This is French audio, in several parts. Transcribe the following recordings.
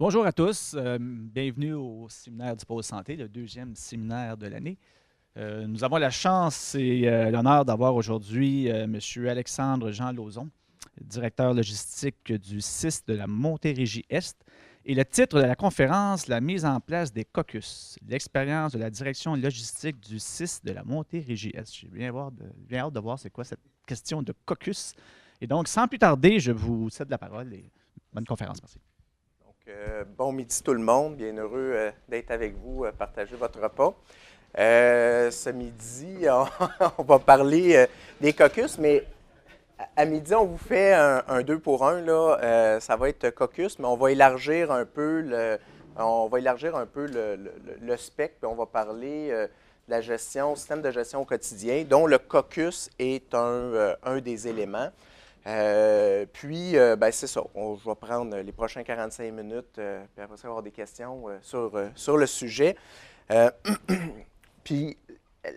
Bonjour à tous, bienvenue au séminaire du Pôle Santé, le deuxième séminaire de l'année. Nous avons la chance et l'honneur d'avoir aujourd'hui M. Alexandre Jean Lauzon, directeur logistique du CIS de la Montérégie-Est. Et le titre de la conférence, la mise en place des caucus, l'expérience de la direction logistique du CIS de la Montérégie-Est. J'ai bien hâte de voir c'est quoi cette question de caucus. Et donc, sans plus tarder, je vous cède la parole et bonne conférence. Merci. Bon midi tout le monde, bien heureux d'être avec vous, partager votre repas. Ce midi, on va parler des caucus, mais à midi, on vous fait un 2 pour 1. Là, ça va être caucus, mais on va élargir un peu le spectre, puis on va parler de la gestion, système de gestion au quotidien, dont le caucus est un des éléments. C'est ça. Je vais prendre les prochains 45 minutes, puis après ça, avoir des questions sur le sujet. Puis,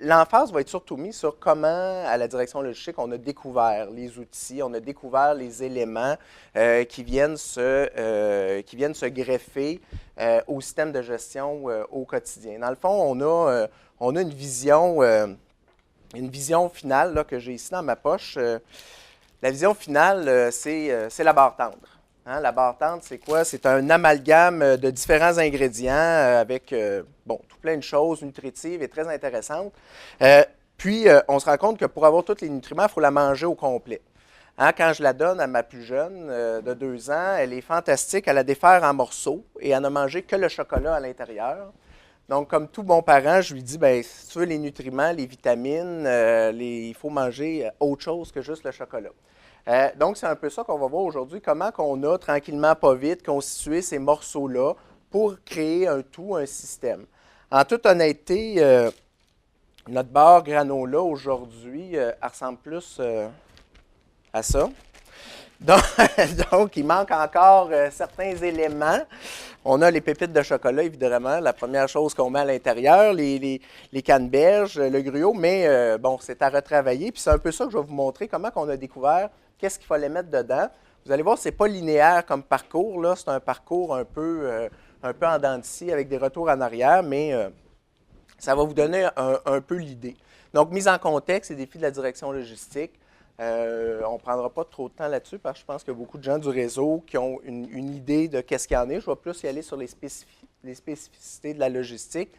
l'emphase va être surtout mise sur comment, à la direction logistique, on a découvert les outils, on a découvert les éléments qui viennent se greffer au système de gestion au quotidien. Dans le fond, on a une vision finale là, que j'ai ici dans ma poche. La vision finale, c'est la barre tendre. Hein, la barre tendre, c'est quoi? C'est un amalgame de différents ingrédients avec tout plein de choses nutritives et très intéressantes. On se rend compte que pour avoir tous les nutriments, il faut la manger au complet. Hein, quand je la donne à ma plus jeune de 2 ans, elle est fantastique à la défaire en morceaux et à ne manger que le chocolat à l'intérieur. Donc, comme tout bon parent, je lui dis, bien, si tu veux les nutriments, les vitamines, il faut manger autre chose que juste le chocolat. Donc, c'est un peu ça qu'on va voir aujourd'hui, comment on a tranquillement, pas vite, constitué ces morceaux-là pour créer un tout, un système. En toute honnêteté, notre barre granola aujourd'hui, elle ressemble plus à ça. Donc, il manque encore certains éléments. On a les pépites de chocolat, évidemment, la première chose qu'on met à l'intérieur, les canneberges, le gruau, mais c'est à retravailler. Puis c'est un peu ça que je vais vous montrer, comment on a découvert, qu'est-ce qu'il fallait mettre dedans. Vous allez voir, ce n'est pas linéaire comme parcours, là. C'est un parcours un peu en dents de scie avec des retours en arrière, mais ça va vous donner un peu l'idée. Donc, mise en contexte et défis de la direction logistique. On ne prendra pas trop de temps là-dessus parce que je pense qu'il y a beaucoup de gens du réseau qui ont une idée de qu'est-ce qu'il y en est. Je vais plus y aller sur les spécificités de la logistique.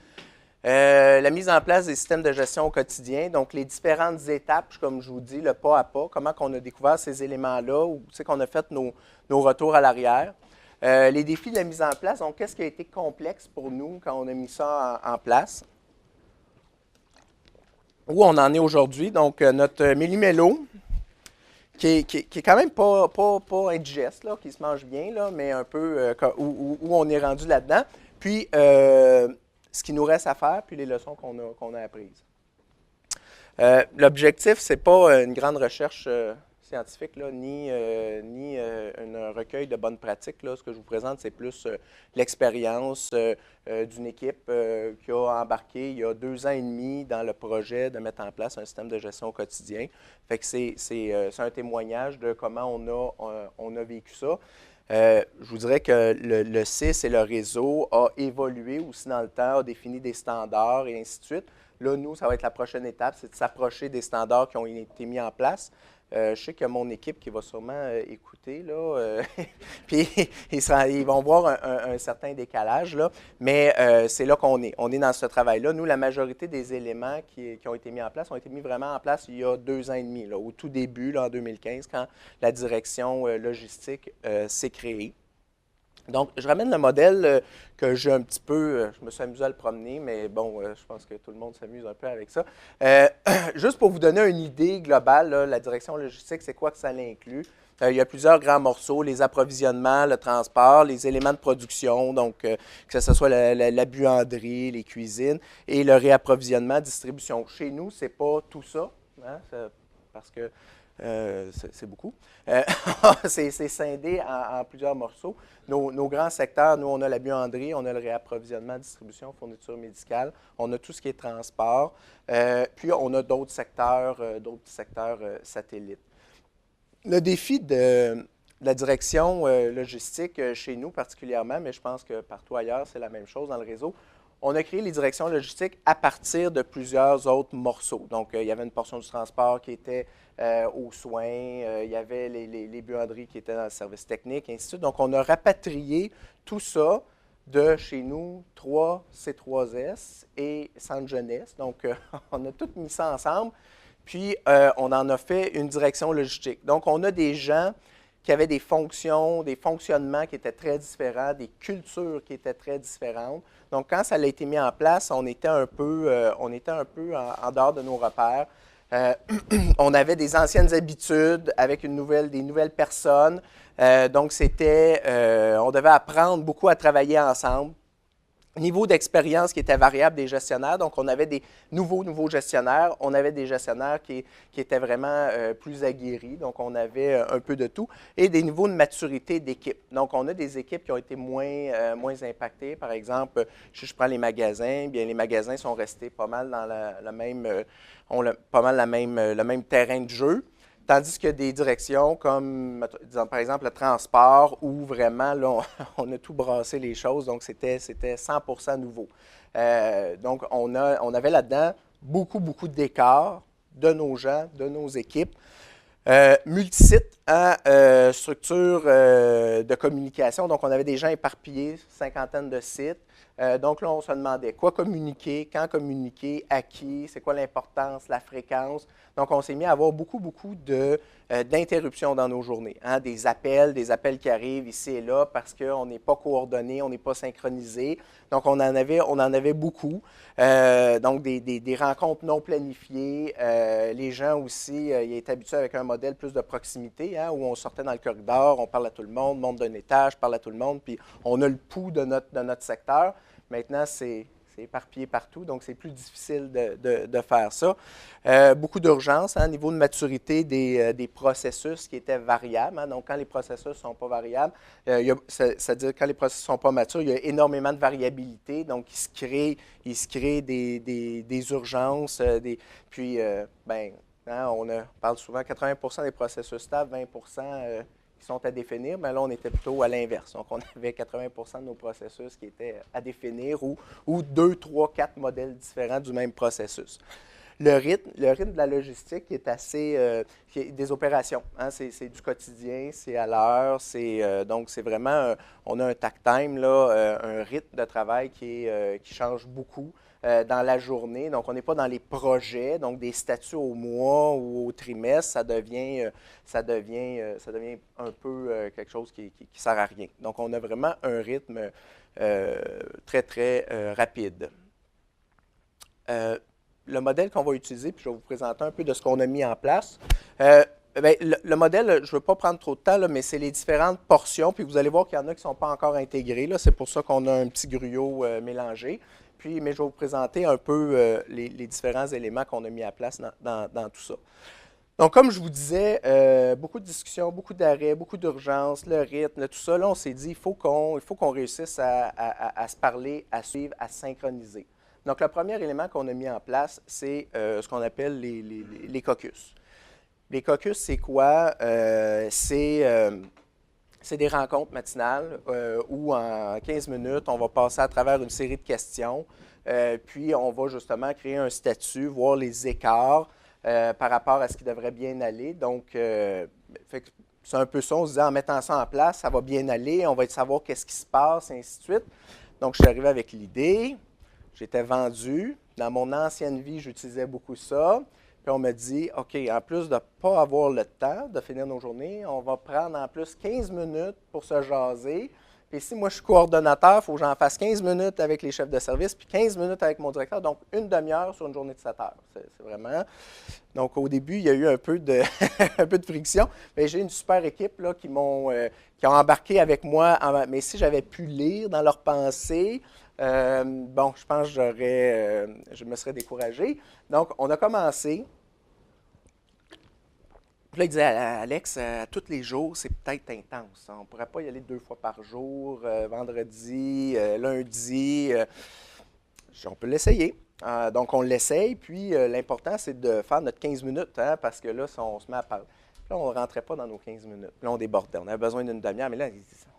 La mise en place des systèmes de gestion au quotidien, donc les différentes étapes, comme je vous dis, le pas à pas, comment on a découvert ces éléments-là, où c'est qu'on a fait nos retours à l'arrière. Les défis de la mise en place, donc qu'est-ce qui a été complexe pour nous quand on a mis ça en place? Où on en est aujourd'hui, donc notre méli-mélo, qui est quand même pas indigeste, là, qui se mange bien, là, mais un peu où on est rendu là-dedans. Puis, ce qui nous reste à faire, puis les leçons qu'on a apprises. L'objectif, ce n'est pas une grande recherche scientifique, là, ni un recueil de bonnes pratiques. Là. Ce que je vous présente, c'est plus l'expérience d'une équipe qui a embarqué il y a 2 ans et demi dans le projet de mettre en place un système de gestion au quotidien. Fait que c'est un témoignage de comment on a vécu ça. Je vous dirais que le CIS et le réseau a évolué aussi dans le temps, a défini des standards et ainsi de suite. Là, nous, ça va être la prochaine étape, c'est de s'approcher des standards qui ont été mis en place. Je sais qu'il y a mon équipe qui va sûrement écouter, là, puis ils vont voir un certain décalage, là, mais c'est là qu'on est. On est dans ce travail-là. Nous, la majorité des éléments qui ont été mis en place ont été mis vraiment en place il y a 2 ans et demi, là, au tout début, là, en 2015, quand la direction logistique s'est créée. Donc, je ramène le modèle que j'ai un petit peu, je me suis amusé à le promener, mais bon, je pense que tout le monde s'amuse un peu avec ça. Juste pour vous donner une idée globale, là, la direction logistique, c'est quoi que ça inclut? Il y a plusieurs grands morceaux, les approvisionnements, le transport, les éléments de production, donc que ce soit la buanderie, les cuisines, et le réapprovisionnement, distribution. Chez nous, ce n'est pas tout ça, hein, parce que c'est beaucoup. C'est scindé en plusieurs morceaux. Nos grands secteurs, nous, on a la buanderie, on a le réapprovisionnement, distribution, fourniture médicale, on a tout ce qui est transport, puis on a d'autres secteurs satellites. Le défi de la direction logistique chez nous particulièrement, mais je pense que partout ailleurs, c'est la même chose dans le réseau. On a créé les directions logistiques à partir de plusieurs autres morceaux. Donc, il y avait une portion du transport qui était aux soins, il y avait les buanderies qui étaient dans le service technique, et ainsi de suite. Donc, on a rapatrié tout ça de chez nous, 3 C3S et Centre Jeunesse. Donc, on a tout mis ça ensemble, puis on en a fait une direction logistique. Donc, on a des gens qui avaient des fonctions, des fonctionnements qui étaient très différents, des cultures qui étaient très différentes. Donc, quand ça a été mis en place, on était un peu en dehors de nos repères. On avait des anciennes habitudes avec des nouvelles personnes. Donc, on devait apprendre beaucoup à travailler ensemble. Niveau d'expérience qui était variable des gestionnaires. Donc, on avait des nouveaux gestionnaires. On avait des gestionnaires qui étaient vraiment plus aguerris. Donc, on avait un peu de tout. Et des niveaux de maturité d'équipe. Donc, on a des équipes qui ont été moins impactées. Par exemple, si je prends les magasins, bien, les magasins sont restés pas mal dans le même terrain de jeu. Tandis que des directions comme, disons, par exemple, le transport, où vraiment, là, on a tout brassé les choses, donc c'était 100% nouveau. Donc, on avait là-dedans beaucoup d'écarts de nos gens, de nos équipes. Multisite à structure de communication. Donc, on avait des gens éparpillés, cinquantaine de sites. Donc là, on se demandait quoi communiquer, quand communiquer, à qui, c'est quoi l'importance, la fréquence. Donc, on s'est mis à avoir beaucoup d'interruptions dans nos journées. Hein, des appels qui arrivent ici et là parce qu'on n'est pas coordonné, on n'est pas synchronisé. Donc, on en avait beaucoup. Donc, des rencontres non planifiées. Les gens aussi, ils étaient habitués avec un modèle plus de proximité, hein, où on sortait dans le corridor, on parle à tout le monde, monte d'un étage, parle à tout le monde, puis on a le pouls de notre secteur. Maintenant, c'est éparpillé partout, donc c'est plus difficile de faire ça. Beaucoup d'urgence, hein, niveau de maturité des processus qui étaient variables. Hein, donc, quand les processus ne sont pas variables, c'est-à-dire quand les processus ne sont pas matures, il y a énormément de variabilité. Donc, il se crée des urgences. Puis, hein, on parle souvent 80% des processus stables, 20% qui sont à définir, mais là, on était plutôt à l'inverse. Donc, on avait 80% de nos processus qui étaient à définir ou 2, 3, 4 modèles différents du même processus. Le rythme de la logistique qui est assez... des opérations. Hein, c'est du quotidien, c'est à l'heure. Donc, c'est vraiment... on a un takt time, là, un rythme de travail qui change beaucoup dans la journée. Donc, on n'est pas dans les projets, donc des statuts au mois ou au trimestre. Ça devient un peu quelque chose qui ne sert à rien. Donc, on a vraiment un rythme très rapide. Le modèle qu'on va utiliser, puis je vais vous présenter un peu de ce qu'on a mis en place. Le modèle, je ne veux pas prendre trop de temps, là, mais c'est les différentes portions. Puis vous allez voir qu'il y en a qui ne sont pas encore intégrées. C'est pour ça qu'on a un petit gruau mélangé. Mais je vais vous présenter un peu les différents éléments qu'on a mis en place dans tout ça. Donc, comme je vous disais, beaucoup de discussions, beaucoup d'arrêts, beaucoup d'urgences, le rythme, tout ça. Là, on s'est dit, il faut qu'on réussisse à se parler, à suivre, à synchroniser. Donc, le premier élément qu'on a mis en place, c'est ce qu'on appelle les caucus. Les caucus, c'est quoi? C'est des rencontres matinales où en 15 minutes, on va passer à travers une série de questions. Puis, on va justement créer un statut, voir les écarts par rapport à ce qui devrait bien aller. Donc, c'est un peu ça. On se disait, en mettant ça en place, ça va bien aller. On va savoir qu'est-ce qui se passe, et ainsi de suite. Donc, je suis arrivé avec l'idée. J'étais vendu. Dans mon ancienne vie, j'utilisais beaucoup ça. Puis on me dit, OK, en plus de ne pas avoir le temps de finir nos journées, on va prendre en plus 15 minutes pour se jaser. Puis si moi je suis coordonnateur, il faut que j'en fasse 15 minutes avec les chefs de service, puis 15 minutes avec mon directeur, donc une demi-heure sur une journée de 7 heures. C'est vraiment... Donc au début, il y a eu un peu de, un peu de friction, mais j'ai une super équipe là, qui ont embarqué avec moi. Mais si j'avais pu lire dans leurs pensées, je pense que je me serais découragé. Donc, on a commencé. Puis là, il disait, Alex, tous les jours, c'est peut-être intense. On ne pourrait pas y aller 2 fois par jour, vendredi, lundi. On peut l'essayer. Donc, on l'essaye. Puis, l'important, c'est de faire notre 15 minutes, hein, parce que là, on se met à parler. Puis là, on ne rentrait pas dans nos 15 minutes. Puis là, on débordait. On avait besoin d'une demi-heure, mais là,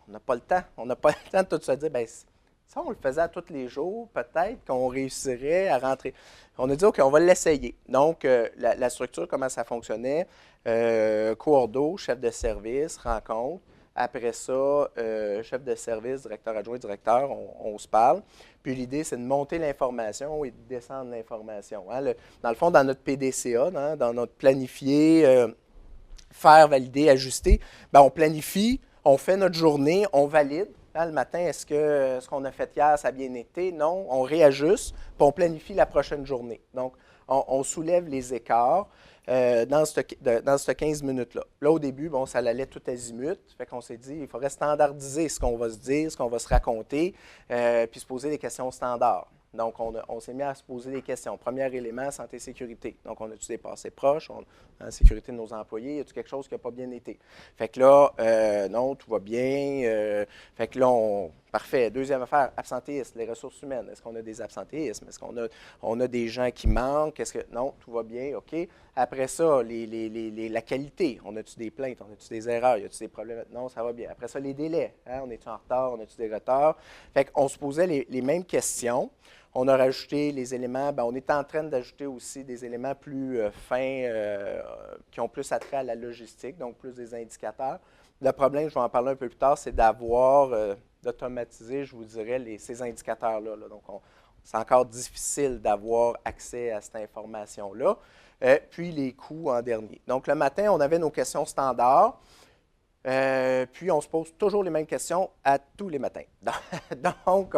on n'a pas le temps. On n'a pas le temps de tout se dire, bien, ça, on le faisait à tous les jours, peut-être qu'on réussirait à rentrer. On a dit, OK, on va l'essayer. Donc, la structure, comment ça fonctionnait? Coordo, chef de service, rencontre. Après ça, chef de service, directeur adjoint, directeur, on se parle. Puis l'idée, c'est de monter l'information et de descendre l'information. Hein. Dans le fond, dans notre PDCA, hein, dans notre planifier, faire, valider, ajuster, bien, on planifie, on fait notre journée, on valide. Hein, le matin, est-ce que ce qu'on a fait hier, ça a bien été? Non, on réajuste, puis on planifie la prochaine journée. Donc, on soulève les écarts dans ce 15 minutes-là. Là, au début, bon, ça allait tout azimut. Fait qu'on s'est dit, il faudrait standardiser ce qu'on va se dire, ce qu'on va se raconter, puis se poser des questions standards. Donc, on s'est mis à se poser des questions. Premier élément, santé-sécurité. Donc, on a-tu des passés proches? La sécurité de nos employés, y a-t-il quelque chose qui n'a pas bien été? Fait que là, non, tout va bien. Fait que là, parfait. Deuxième affaire, absentéisme, les ressources humaines. Est-ce qu'on a des absentéismes? Est-ce qu'on a des gens qui manquent? Non, tout va bien, OK. Après ça, la qualité. On a-tu des plaintes? On a-tu des erreurs? Y a-tu des problèmes? Non, ça va bien. Après ça, les délais. Hein? On est-tu en retard? On a-tu des retards? Fait qu'on se posait les mêmes questions. On a rajouté les éléments, bien, on est en train d'ajouter aussi des éléments plus fins qui ont plus attrait à la logistique, donc plus des indicateurs. Le problème, je vais en parler un peu plus tard, c'est d'automatiser, je vous dirais, ces indicateurs-là. Là. Donc, c'est encore difficile d'avoir accès à cette information-là. Puis les coûts en dernier. Donc, le matin, on avait nos questions standards. Puis, on se pose toujours les mêmes questions à tous les matins. Donc,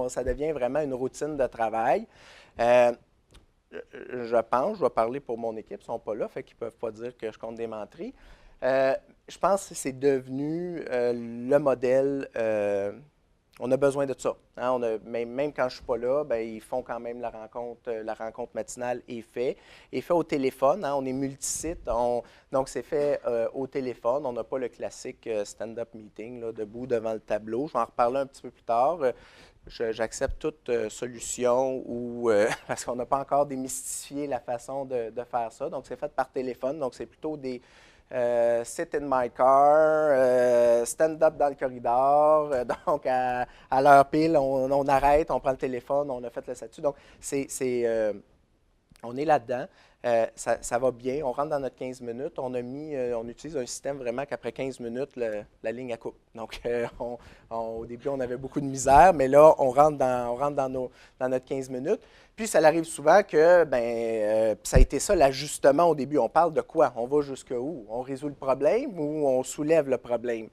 ça devient vraiment une routine de travail. Je vais parler pour mon équipe, ils ne sont pas là, fait qu'ils ne peuvent pas dire que je compte des menteries. Je pense que c'est devenu le modèle. On a besoin de ça. Hein? Même quand je ne suis pas là, bien, ils font quand même la rencontre matinale est faite au téléphone. Hein? On est multisite, donc c'est fait au téléphone. On n'a pas le classique stand-up meeting, là, debout devant le tableau. Je vais en reparler un petit peu plus tard. J'accepte toute solution parce qu'on n'a pas encore démystifié la façon de faire ça. Donc, c'est fait par téléphone. Donc, c'est plutôt des sit in my car, stand-up dans le corridor. Donc, à l'heure pile, on arrête, on prend le téléphone, on a fait le statut. Donc, on est là-dedans. Ça va bien. On rentre dans notre 15 minutes. On utilise un système vraiment qu'après 15 minutes, la ligne à coupe. Donc, au début, on avait beaucoup de misère, mais là, on rentre dans notre 15 minutes. Puis, ça arrive souvent que, ça a été ça l'ajustement au début. On parle de quoi? On va jusqu'où? On résout le problème ou on soulève le problème?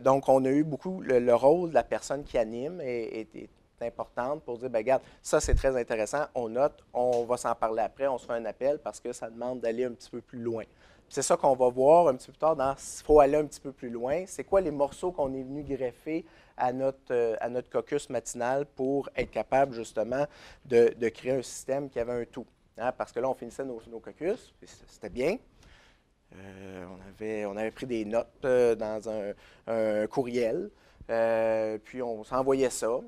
Donc, on a eu beaucoup le rôle de la personne qui anime est importante pour dire, bien, regarde, ça c'est très intéressant, on note, on va s'en parler après, on se fait un appel parce que ça demande d'aller un petit peu plus loin. C'est ça qu'on va voir un petit peu plus tard dans « il faut aller un petit peu plus loin ». C'est quoi les morceaux qu'on est venu greffer à notre caucus matinal pour être capable justement de créer un système qui avait un tout. Hein? Parce que là, on finissait nos caucus, c'était bien. On avait pris des notes dans un courriel, puis on s'envoyait ça.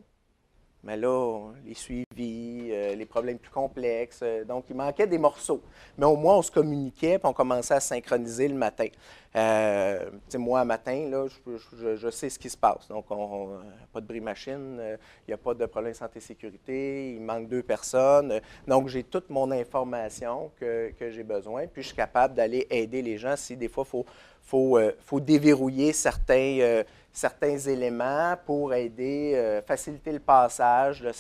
Mais là, les suivis, les problèmes plus complexes, donc il manquait des morceaux. Mais au moins, on se communiquait, puis on commençait à synchroniser le matin. Moi, un matin, là, je sais ce qui se passe. Donc, pas de bris-machine, il n'y a pas de problème santé-sécurité, il manque 2 personnes. Donc, j'ai toute mon information que j'ai besoin, puis je suis capable d'aller aider les gens si des fois, il faut déverrouiller certains éléments pour aider, faciliter le passage de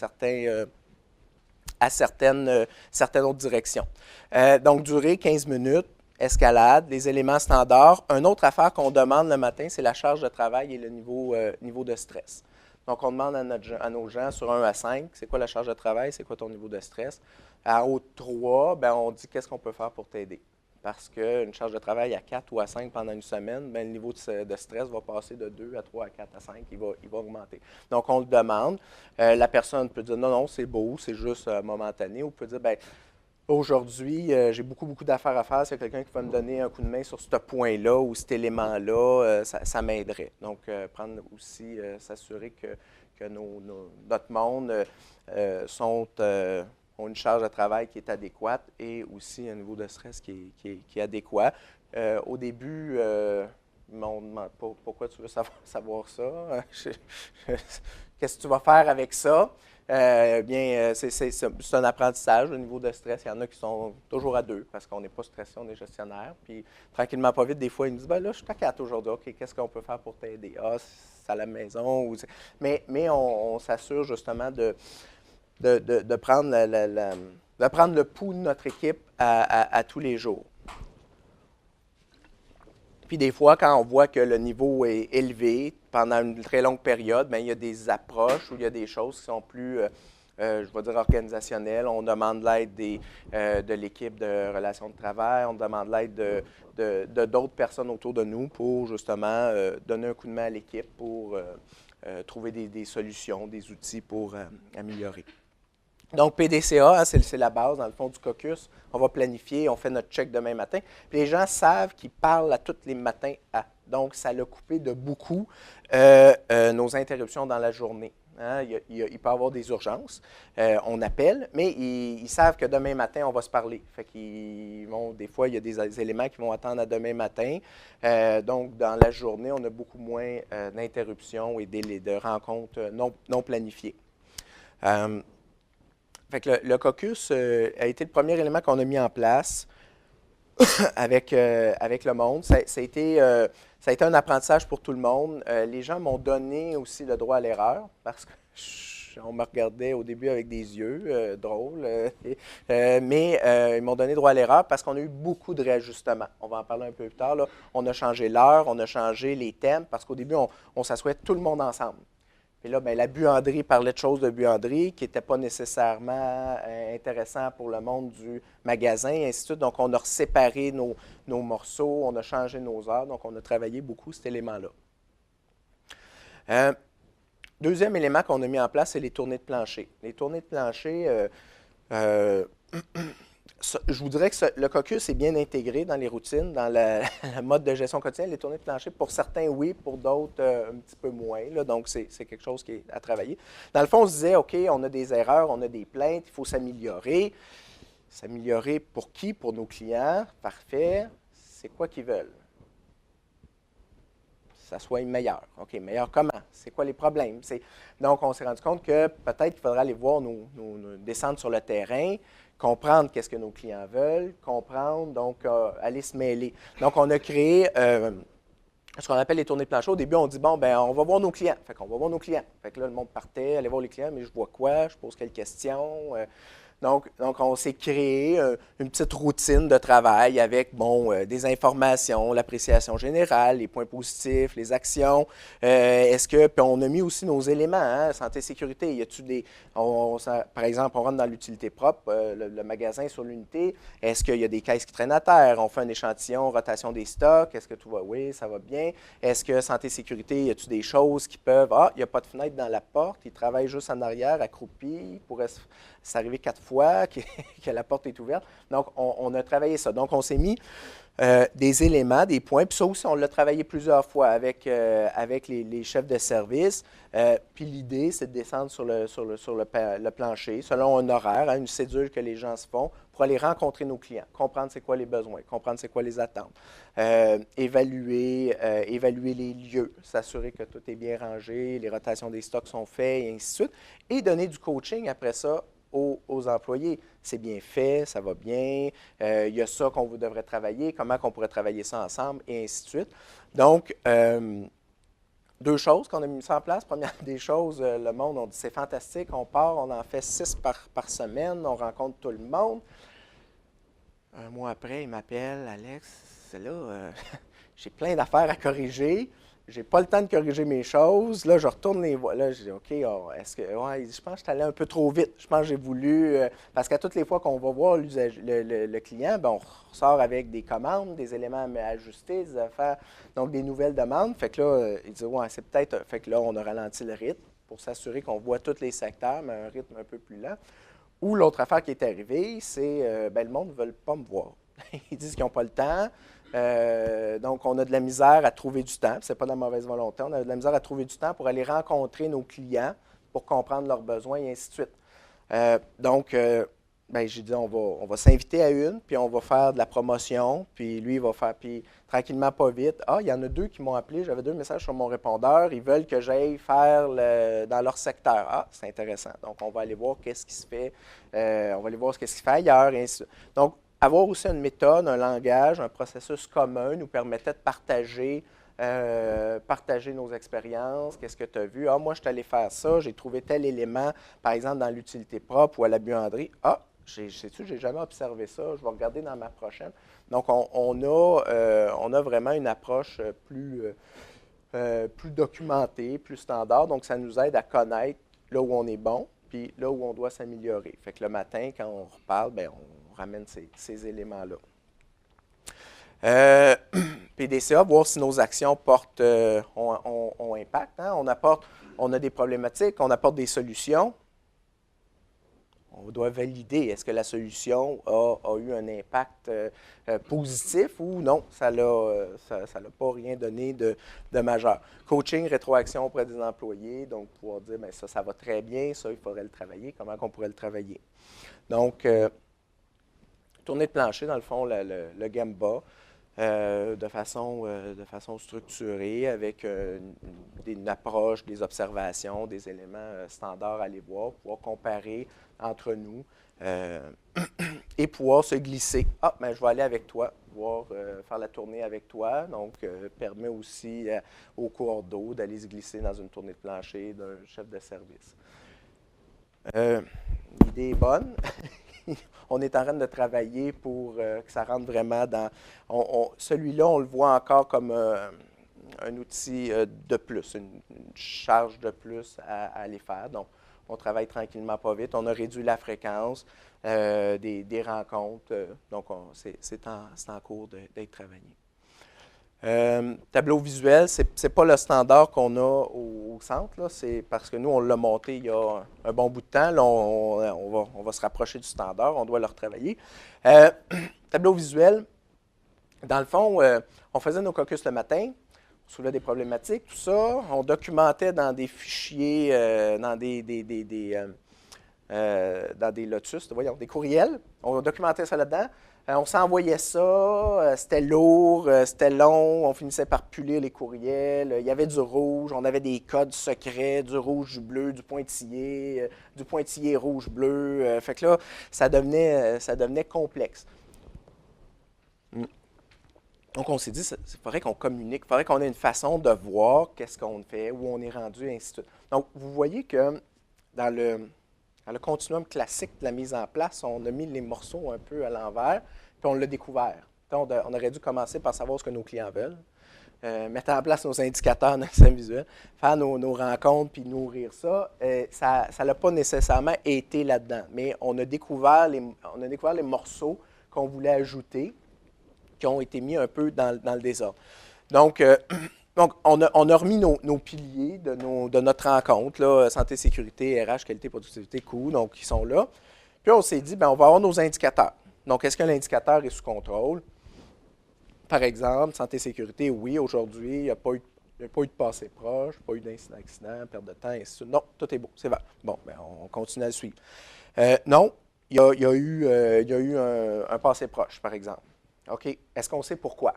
à certaines autres directions. Donc, durée 15 minutes, escalade, les éléments standards. Une autre affaire qu'on demande le matin, c'est la charge de travail et le niveau de stress. Donc, on demande à nos gens sur 1 à 5, c'est quoi la charge de travail, c'est quoi ton niveau de stress. À haut 3, bien, on dit qu'est-ce qu'on peut faire pour t'aider. Parce qu'une charge de travail à 4 ou à 5 pendant une semaine, bien, le niveau de stress va passer de 2 à 3 à 4 à 5, il va augmenter. Donc, on le demande. La personne peut dire non, c'est beau, c'est juste momentané. Ou peut dire, bien, aujourd'hui, j'ai beaucoup d'affaires à faire. C'est quelqu'un qui va me donner un coup de main sur ce point-là ou cet élément-là, ça m'aiderait. Donc, prendre aussi, s'assurer que notre monde ont une charge de travail qui est adéquate et aussi un niveau de stress qui est adéquat. Au début, ils m'ont demandé pourquoi tu veux savoir ça. Qu'est-ce que tu vas faire avec ça? C'est un apprentissage au niveau de stress. Il y en a qui sont toujours à deux parce qu'on n'est pas stressé, on est gestionnaire. Puis tranquillement, pas vite, des fois, ils me disent ben là, je suis à 4 aujourd'hui. OK, qu'est-ce qu'on peut faire pour t'aider? Ah, c'est à la maison. Mais on s'assure justement de prendre de prendre le pouls de notre équipe à tous les jours. Puis des fois, quand on voit que le niveau est élevé pendant une très longue période, bien, il y a des approches ou il y a des choses qui sont plus, je vais dire, organisationnelles. On demande l'aide de l'équipe de relations de travail, on demande l'aide de d'autres personnes autour de nous pour justement donner un coup de main à l'équipe pour trouver des solutions, des outils pour améliorer. Donc, PDCA, hein, c'est la base, dans le fond, du caucus. On va planifier, on fait notre check demain matin. Puis les gens savent qu'ils parlent à tous les matins à. Donc, ça l'a coupé de beaucoup nos interruptions dans la journée. Hein. Il peut y avoir des urgences. On appelle, mais ils savent que demain matin, on va se parler. Fait qu'ils vont, des fois, il y a des éléments qui vont attendre à demain matin. Donc, dans la journée, on a beaucoup moins d'interruptions et de rencontres non planifiées. Fait que le caucus a été le premier élément qu'on a mis en place avec le monde. Ça a été un apprentissage pour tout le monde. Les gens m'ont donné aussi le droit à l'erreur parce qu'on me regardait au début avec des yeux drôles. Mais ils m'ont donné droit à l'erreur parce qu'on a eu beaucoup de réajustements. On va en parler un peu plus tard. Là. On a changé l'heure, on a changé les thèmes parce qu'au début, on s'assoyait tout le monde ensemble. Et là, bien, la buanderie parlait de choses de buanderie qui n'étaient pas nécessairement intéressantes pour le monde du magasin, et ainsi de suite. Donc, on a séparé nos morceaux, on a changé nos heures. Donc, on a travaillé beaucoup cet élément-là. Deuxième élément qu'on a mis en place, c'est les tournées de plancher. Les tournées de plancher, je vous dirais que le caucus est bien intégré dans les routines, dans le mode de gestion quotidienne. Les tournées de plancher, pour certains, oui, pour d'autres, un petit peu moins. Là, donc, c'est quelque chose qui est à travailler. Dans le fond, on se disait, OK, on a des erreurs, on a des plaintes, il faut s'améliorer. S'améliorer pour qui? Pour nos clients. Parfait. C'est quoi qu'ils veulent? Que ça soit meilleur. OK, meilleur comment? C'est quoi les problèmes? Donc, on s'est rendu compte que peut-être qu'il faudrait aller voir descendre sur le terrain, comprendre qu'est-ce que nos clients veulent, comprendre, donc aller se mêler. Donc, on a créé ce qu'on appelle les tournées de plancher. Au début, on dit, bon, ben on va voir nos clients. Fait qu'on va voir nos clients. Fait que là, le monde partait, allait voir les clients, mais je vois quoi? Je pose quelles questions? Donc, on s'est créé une petite routine de travail avec, des informations, l'appréciation générale, les points positifs, les actions. Puis on a mis aussi nos éléments, hein, santé, sécurité. Y a-t-il par exemple, on rentre dans l'utilité propre, le magasin sur l'unité. Est-ce qu'il y a des caisses qui traînent à terre? On fait un échantillon, rotation des stocks. Est-ce que tout va? Oui, ça va bien. Est-ce que santé, sécurité, y a-t-il des choses qui peuvent... Ah, il n'y a pas de fenêtre dans la porte. Ils travaillent juste en arrière, accroupis. Il pourrait s'arriver 4 fois que la porte est ouverte. Donc, on a travaillé ça. Donc, on s'est mis des éléments, des points. Puis ça aussi, on l'a travaillé plusieurs fois avec les chefs de service. Puis l'idée, c'est de descendre sur le plancher selon un horaire, hein, une cédule que les gens se font pour aller rencontrer nos clients, comprendre c'est quoi les besoins, comprendre c'est quoi les attentes, évaluer les lieux, s'assurer que tout est bien rangé, les rotations des stocks sont faites, et ainsi de suite, et donner du coaching après ça aux employés. C'est bien fait, ça va bien, il y a ça qu'on devrait travailler, comment on pourrait travailler ça ensemble, et ainsi de suite. Donc, deux choses qu'on a mis ça en place. Première des choses, le monde, on dit c'est fantastique, on part, on en fait 6 par semaine, on rencontre tout le monde. Un mois après, il m'appelle, Alex, c'est là, j'ai plein d'affaires à corriger. J'ai pas le temps de corriger mes choses. Là, je retourne les voir. Là, je dis, OK, je pense que je suis allé un peu trop vite. Je pense que j'ai voulu... parce qu'à toutes les fois qu'on va voir le client, ben, on ressort avec des commandes, des éléments à ajuster, des affaires, donc des nouvelles demandes. Fait que là, il dit, ouais, c'est peut-être... Fait que là, on a ralenti le rythme pour s'assurer qu'on voit tous les secteurs, mais à un rythme un peu plus lent. Ou l'autre affaire qui est arrivée, c'est, le monde ne veut pas me voir. Ils disent qu'ils n'ont pas le temps. Donc, on a de la misère à trouver du temps. Ce n'est pas de la mauvaise volonté. On a de la misère à trouver du temps pour aller rencontrer nos clients, pour comprendre leurs besoins et ainsi de suite. Donc, ben, j'ai dit, on va s'inviter à une, puis on va faire de la promotion, puis lui, il va faire, puis tranquillement, pas vite. Ah, il y en a 2 qui m'ont appelé, j'avais 2 messages sur mon répondeur, ils veulent que j'aille faire dans leur secteur. Ah, c'est intéressant. Donc, on va aller voir qu'est-ce qui se fait, on va aller voir ce qui se fait ailleurs, et ainsi de suite. Donc, avoir aussi une méthode, un langage, un processus commun nous permettait de partager nos expériences, qu'est-ce que tu as vu. Ah, moi, je suis allé faire ça, j'ai trouvé tel élément, par exemple, dans l'utilité propre ou à la buanderie. Ah, sais-tu, j'ai jamais observé ça, je vais regarder dans ma prochaine. Donc, on a vraiment une approche plus documentée, plus standard. Donc, ça nous aide à connaître là où on est bon, puis là où on doit s'améliorer. Fait que le matin, quand on reparle, bien, on ramène ces éléments-là. PDCA, voir si nos actions ont impact. Hein? On a des problématiques, on apporte des solutions. On doit valider, est-ce que la solution a eu un impact positif ou non, ça n'a pas rien donné de majeur. Coaching, rétroaction auprès des employés, donc pouvoir dire, bien, ça va très bien, ça, il faudrait le travailler, comment on pourrait le travailler. Donc, tournée de plancher, dans le fond, le Gemba, de façon structurée, avec une approche, des observations, des éléments standards à aller voir, pouvoir comparer entre nous et pouvoir se glisser. Ah, ben, je vais aller avec toi, faire la tournée avec toi. Donc, permet aussi au cours d'eau d'aller se glisser dans une tournée de plancher d'un chef de service. L'idée est bonne. On est en train de travailler pour que ça rentre vraiment dans... Celui-là, on le voit encore comme un outil de plus, une charge de plus à aller faire. Donc, on travaille tranquillement, pas vite. On a réduit la fréquence des rencontres. Donc, c'est en cours d'être travaillé. Tableau visuel, ce n'est pas le standard qu'on a au centre. C'est parce que nous, on l'a monté il y a un bon bout de temps. Là, on va se rapprocher du standard. On doit le retravailler. Tableau visuel, dans le fond, on faisait nos caucus le matin. On soulevait des problématiques, tout ça. On documentait dans des fichiers, dans des lotus, voyons, des courriels. On documentait ça là-dedans. On s'envoyait ça, c'était lourd, c'était long, on finissait par pulir les courriels, il y avait du rouge, on avait des codes secrets, du rouge, du bleu, du pointillé rouge-bleu. Fait que là, ça devenait complexe. Donc, on s'est dit, il faudrait qu'on communique, il faudrait qu'on ait une façon de voir qu'est-ce qu'on fait, où on est rendu, et ainsi de suite. Donc, vous voyez que dans le continuum classique de la mise en place, on a mis les morceaux un peu à l'envers, puis on l'a découvert. Donc, on aurait dû commencer par savoir ce que nos clients veulent, mettre en place nos indicateurs dans le système visuel, faire nos rencontres, puis nourrir ça. Ça n'a pas nécessairement été là-dedans, mais on a découvert les morceaux qu'on voulait ajouter, qui ont été mis un peu dans le désordre. Donc, on a remis nos piliers de notre rencontre, là, santé, sécurité, RH, qualité, productivité, coût, donc ils sont là. Puis on s'est dit, bien, on va avoir nos indicateurs. Donc, est-ce que l'indicateur est sous contrôle? Par exemple, santé, sécurité, oui, aujourd'hui, il n'y a pas eu de passé proche, pas eu d'accident, perte de temps, et ainsi de suite. Non, tout est beau, c'est vrai. Bon, bien, on continue à le suivre. Non, il y a eu un passé proche, par exemple. OK, est-ce qu'on sait pourquoi?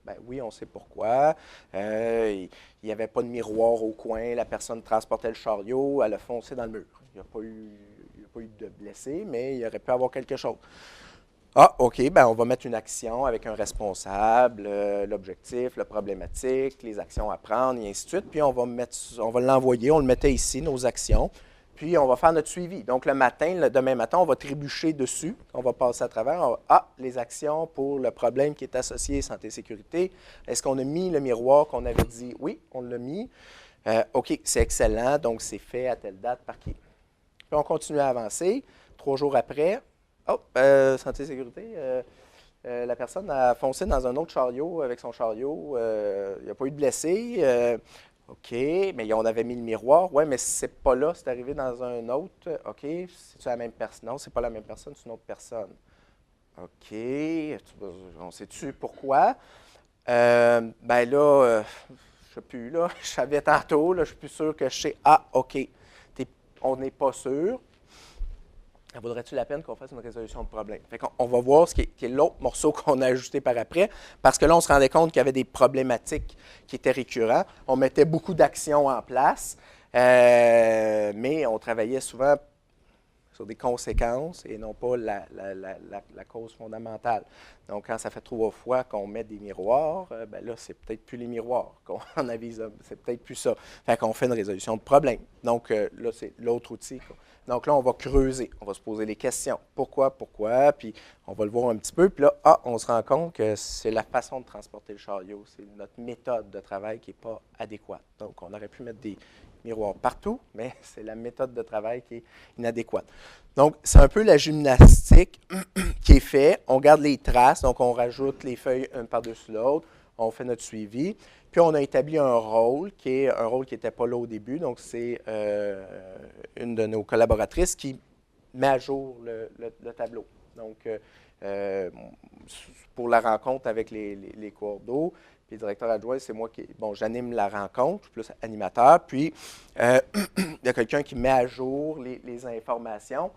Bien oui, on sait pourquoi. Il n'y avait pas de miroir au coin, la personne transportait le chariot, elle a foncé dans le mur. Il n'y a pas eu de blessés, mais il aurait pu avoir quelque chose. Ah, OK, bien on va mettre une action avec un responsable, l'objectif, la problématique, les actions à prendre, et ainsi de suite. Puis on va l'envoyer, on le mettait ici, nos actions. Puis, on va faire notre suivi. Donc, demain matin, on va trébucher dessus. On va passer à travers. Les actions pour le problème qui est associé santé et sécurité. Est-ce qu'on a mis le miroir qu'on avait dit? Oui, on l'a mis. OK, c'est excellent. Donc, c'est fait à telle date, par qui? Puis, on continue à avancer. 3 jours après, santé et sécurité, la personne a foncé dans un autre chariot avec son chariot. Il n'y a pas eu de blessés. OK, mais on avait mis le miroir. Oui, mais c'est pas là, c'est arrivé dans un autre. OK, c'est-tu la même personne? Non, c'est pas la même personne, c'est une autre personne. OK, on sait-tu pourquoi? Ben là, je sais plus, là. Je savais tantôt, là, je suis plus sûr que je sais. Ah, OK, on n'est pas sûr. vaudrait-tu la peine qu'on fasse une résolution de problème? Fait qu'on va voir ce qui est l'autre morceau qu'on a ajouté par après, parce que là, on se rendait compte qu'il y avait des problématiques qui étaient récurrentes. On mettait beaucoup d'actions en place, mais on travaillait souvent sur des conséquences et non pas la cause fondamentale. Donc, quand ça fait 3 fois qu'on met des miroirs, ben là, c'est peut-être plus les miroirs qu'on avise, c'est peut-être plus ça. Fait qu'on fait une résolution de problème. Donc, là, c'est l'autre outil. Donc là, on va creuser, on va se poser les questions. Pourquoi? Puis on va le voir un petit peu. Puis là, on se rend compte que c'est la façon de transporter le chariot, c'est notre méthode de travail qui n'est pas adéquate. Donc, on aurait pu mettre des miroirs partout, mais c'est la méthode de travail qui est inadéquate. Donc, c'est un peu la gymnastique qui est faite. On garde les traces, donc on rajoute les feuilles une par-dessus l'autre, on fait notre suivi. Puis, on a établi un rôle qui n'était pas là au début. Donc, c'est une de nos collaboratrices qui met à jour le tableau. Donc, pour la rencontre avec les cours d'eau, puis le directeur adjoint, c'est moi qui, j'anime la rencontre, je suis plus animateur. Puis, il y a quelqu'un qui met à jour les informations.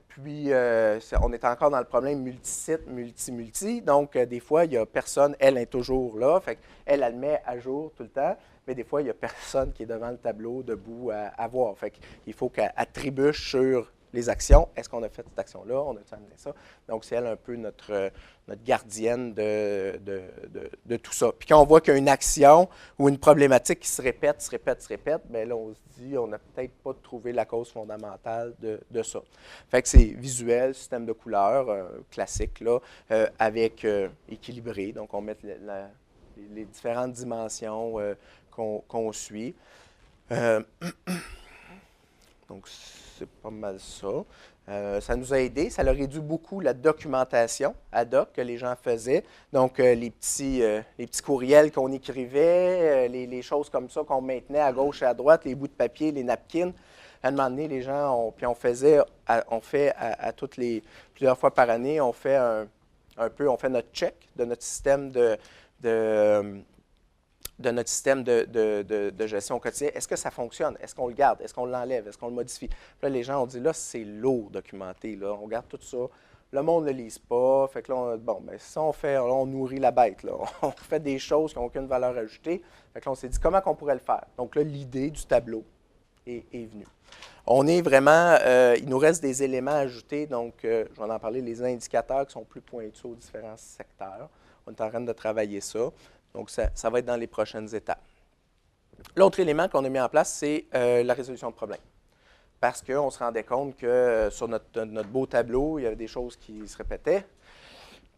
Puis, on est encore dans le problème multisite, multi. Donc, des fois, il n'y a personne, elle est toujours là. Fait qu'elle, elle met à jour tout le temps. Mais des fois, il n'y a personne qui est devant le tableau, debout, à voir. Fait qu'il faut qu'elle trébuche sur les actions. Est-ce qu'on a fait cette action-là? On a-tu amené ça? Donc, c'est elle un peu notre gardienne de tout ça. Puis quand on voit qu'il y a une action ou une problématique qui se répète, bien là, on se dit, on n'a peut-être pas trouvé la cause fondamentale de ça. Fait que c'est visuel, système de couleurs, classique, là, avec équilibré. Donc, on met les différentes dimensions qu'on suit. Donc, c'est pas mal ça. Ça nous a aidé. Ça leur a réduit beaucoup la documentation ad hoc que les gens faisaient. Donc, les petits courriels qu'on écrivait, les choses comme ça qu'on maintenait à gauche et à droite, les bouts de papier, les napkins. À un moment donné, les gens, on fait plusieurs fois par année, on fait on fait notre check de notre système de notre système de gestion quotidienne. Est-ce que ça fonctionne? Est-ce qu'on le garde? Est-ce qu'on l'enlève? Est-ce qu'on le modifie? Puis là, les gens ont dit, là, c'est lourd documenté. Là. On garde tout ça. Le monde ne le lise pas. Fait que là, ça, on nourrit la bête. Là. On fait des choses qui n'ont aucune valeur ajoutée. Fait que là, on s'est dit, comment on pourrait le faire? Donc là, l'idée du tableau est venue. On est vraiment, il nous reste des éléments à ajouter. Donc, je vais en parler, les indicateurs qui sont plus pointus aux différents secteurs. On est en train de travailler ça. Donc, ça va être dans les prochaines étapes. L'autre élément qu'on a mis en place, c'est la résolution de problèmes. Parce qu'on se rendait compte que sur notre beau tableau, il y avait des choses qui se répétaient.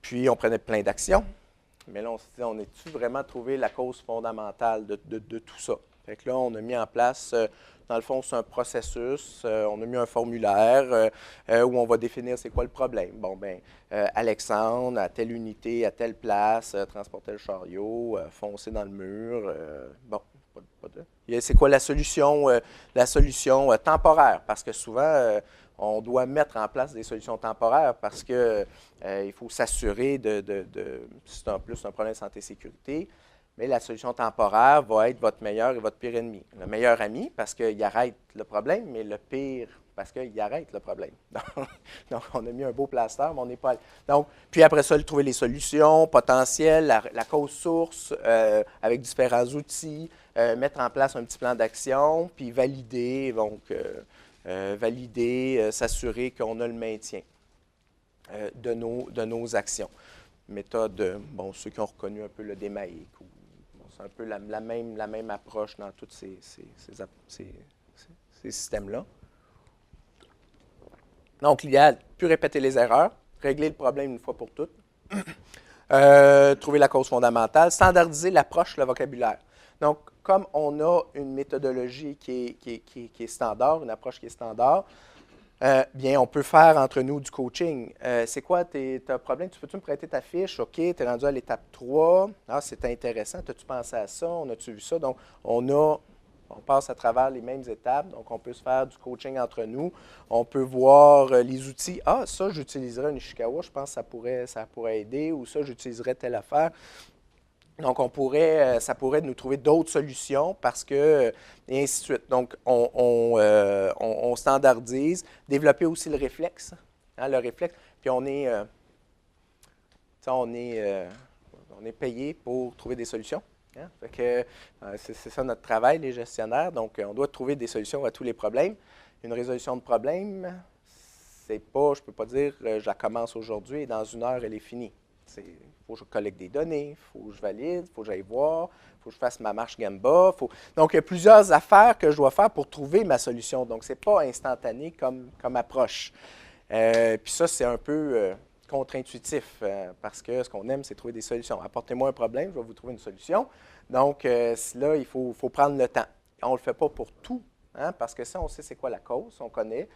Puis, on prenait plein d'actions. Mais là, on se disait, on est-tu vraiment trouvé la cause fondamentale de tout ça? Fait que là, on a mis en place, dans le fond, c'est un processus. On a mis un formulaire où on va définir c'est quoi le problème. Bon, bien, Alexandre, à telle unité, à telle place, transportait le chariot, foncer dans le mur. C'est quoi la solution temporaire? Parce que souvent, on doit mettre en place des solutions temporaires parce qu'il faut s'assurer c'est en plus un problème de santé-sécurité. Mais la solution temporaire va être votre meilleur et votre pire ennemi. Le meilleur ami, parce qu'il arrête le problème, mais le pire, parce qu'il arrête le problème. Donc, on a mis un beau plaster, mais on n'est pas allé. Donc, puis après ça, trouver les solutions potentielles, la cause source, avec différents outils, mettre en place un petit plan d'action, puis valider, s'assurer qu'on a le maintien de nos actions. Méthode, ceux qui ont reconnu un peu le DMAIC, c'est un peu la même approche dans tous ces systèmes-là. Donc, l'idéal, plus répéter les erreurs, régler le problème une fois pour toutes, trouver la cause fondamentale, standardiser l'approche, le vocabulaire. Donc, comme on a une méthodologie qui est standard, une approche qui est standard, bien, on peut faire entre nous du coaching. C'est quoi t'as un problème? Peux-tu me prêter ta fiche? OK, tu es rendu à l'étape 3. Ah, c'est intéressant. As-tu pensé à ça? On a-tu vu ça? Donc, on passe à travers les mêmes étapes. Donc, on peut se faire du coaching entre nous. On peut voir les outils. Ah, ça, j'utiliserais un Ishikawa. Je pense que ça pourrait aider. Ou ça, j'utiliserais telle affaire. Donc, ça pourrait nous trouver d'autres solutions parce que, et ainsi de suite. Donc, on standardise, développer aussi le réflexe, hein, le réflexe. Puis on est payé pour trouver des solutions. Hein. Fait que, c'est ça notre travail, les gestionnaires. Donc, on doit trouver des solutions à tous les problèmes. Une résolution de problème, c'est pas, je ne peux pas dire, je la commence aujourd'hui et dans 1 heure, elle est finie. Il faut que je collecte des données, il faut que je valide, il faut que j'aille voir, il faut que je fasse ma marche Gamba. Donc, il y a plusieurs affaires que je dois faire pour trouver ma solution. Donc, ce n'est pas instantané comme approche. Puis ça, c'est un peu contre-intuitif parce que ce qu'on aime, c'est trouver des solutions. Apportez-moi un problème, je vais vous trouver une solution. Donc, là, il faut prendre le temps. On ne le fait pas pour tout. Hein, parce que si on sait c'est quoi la cause, on connaît,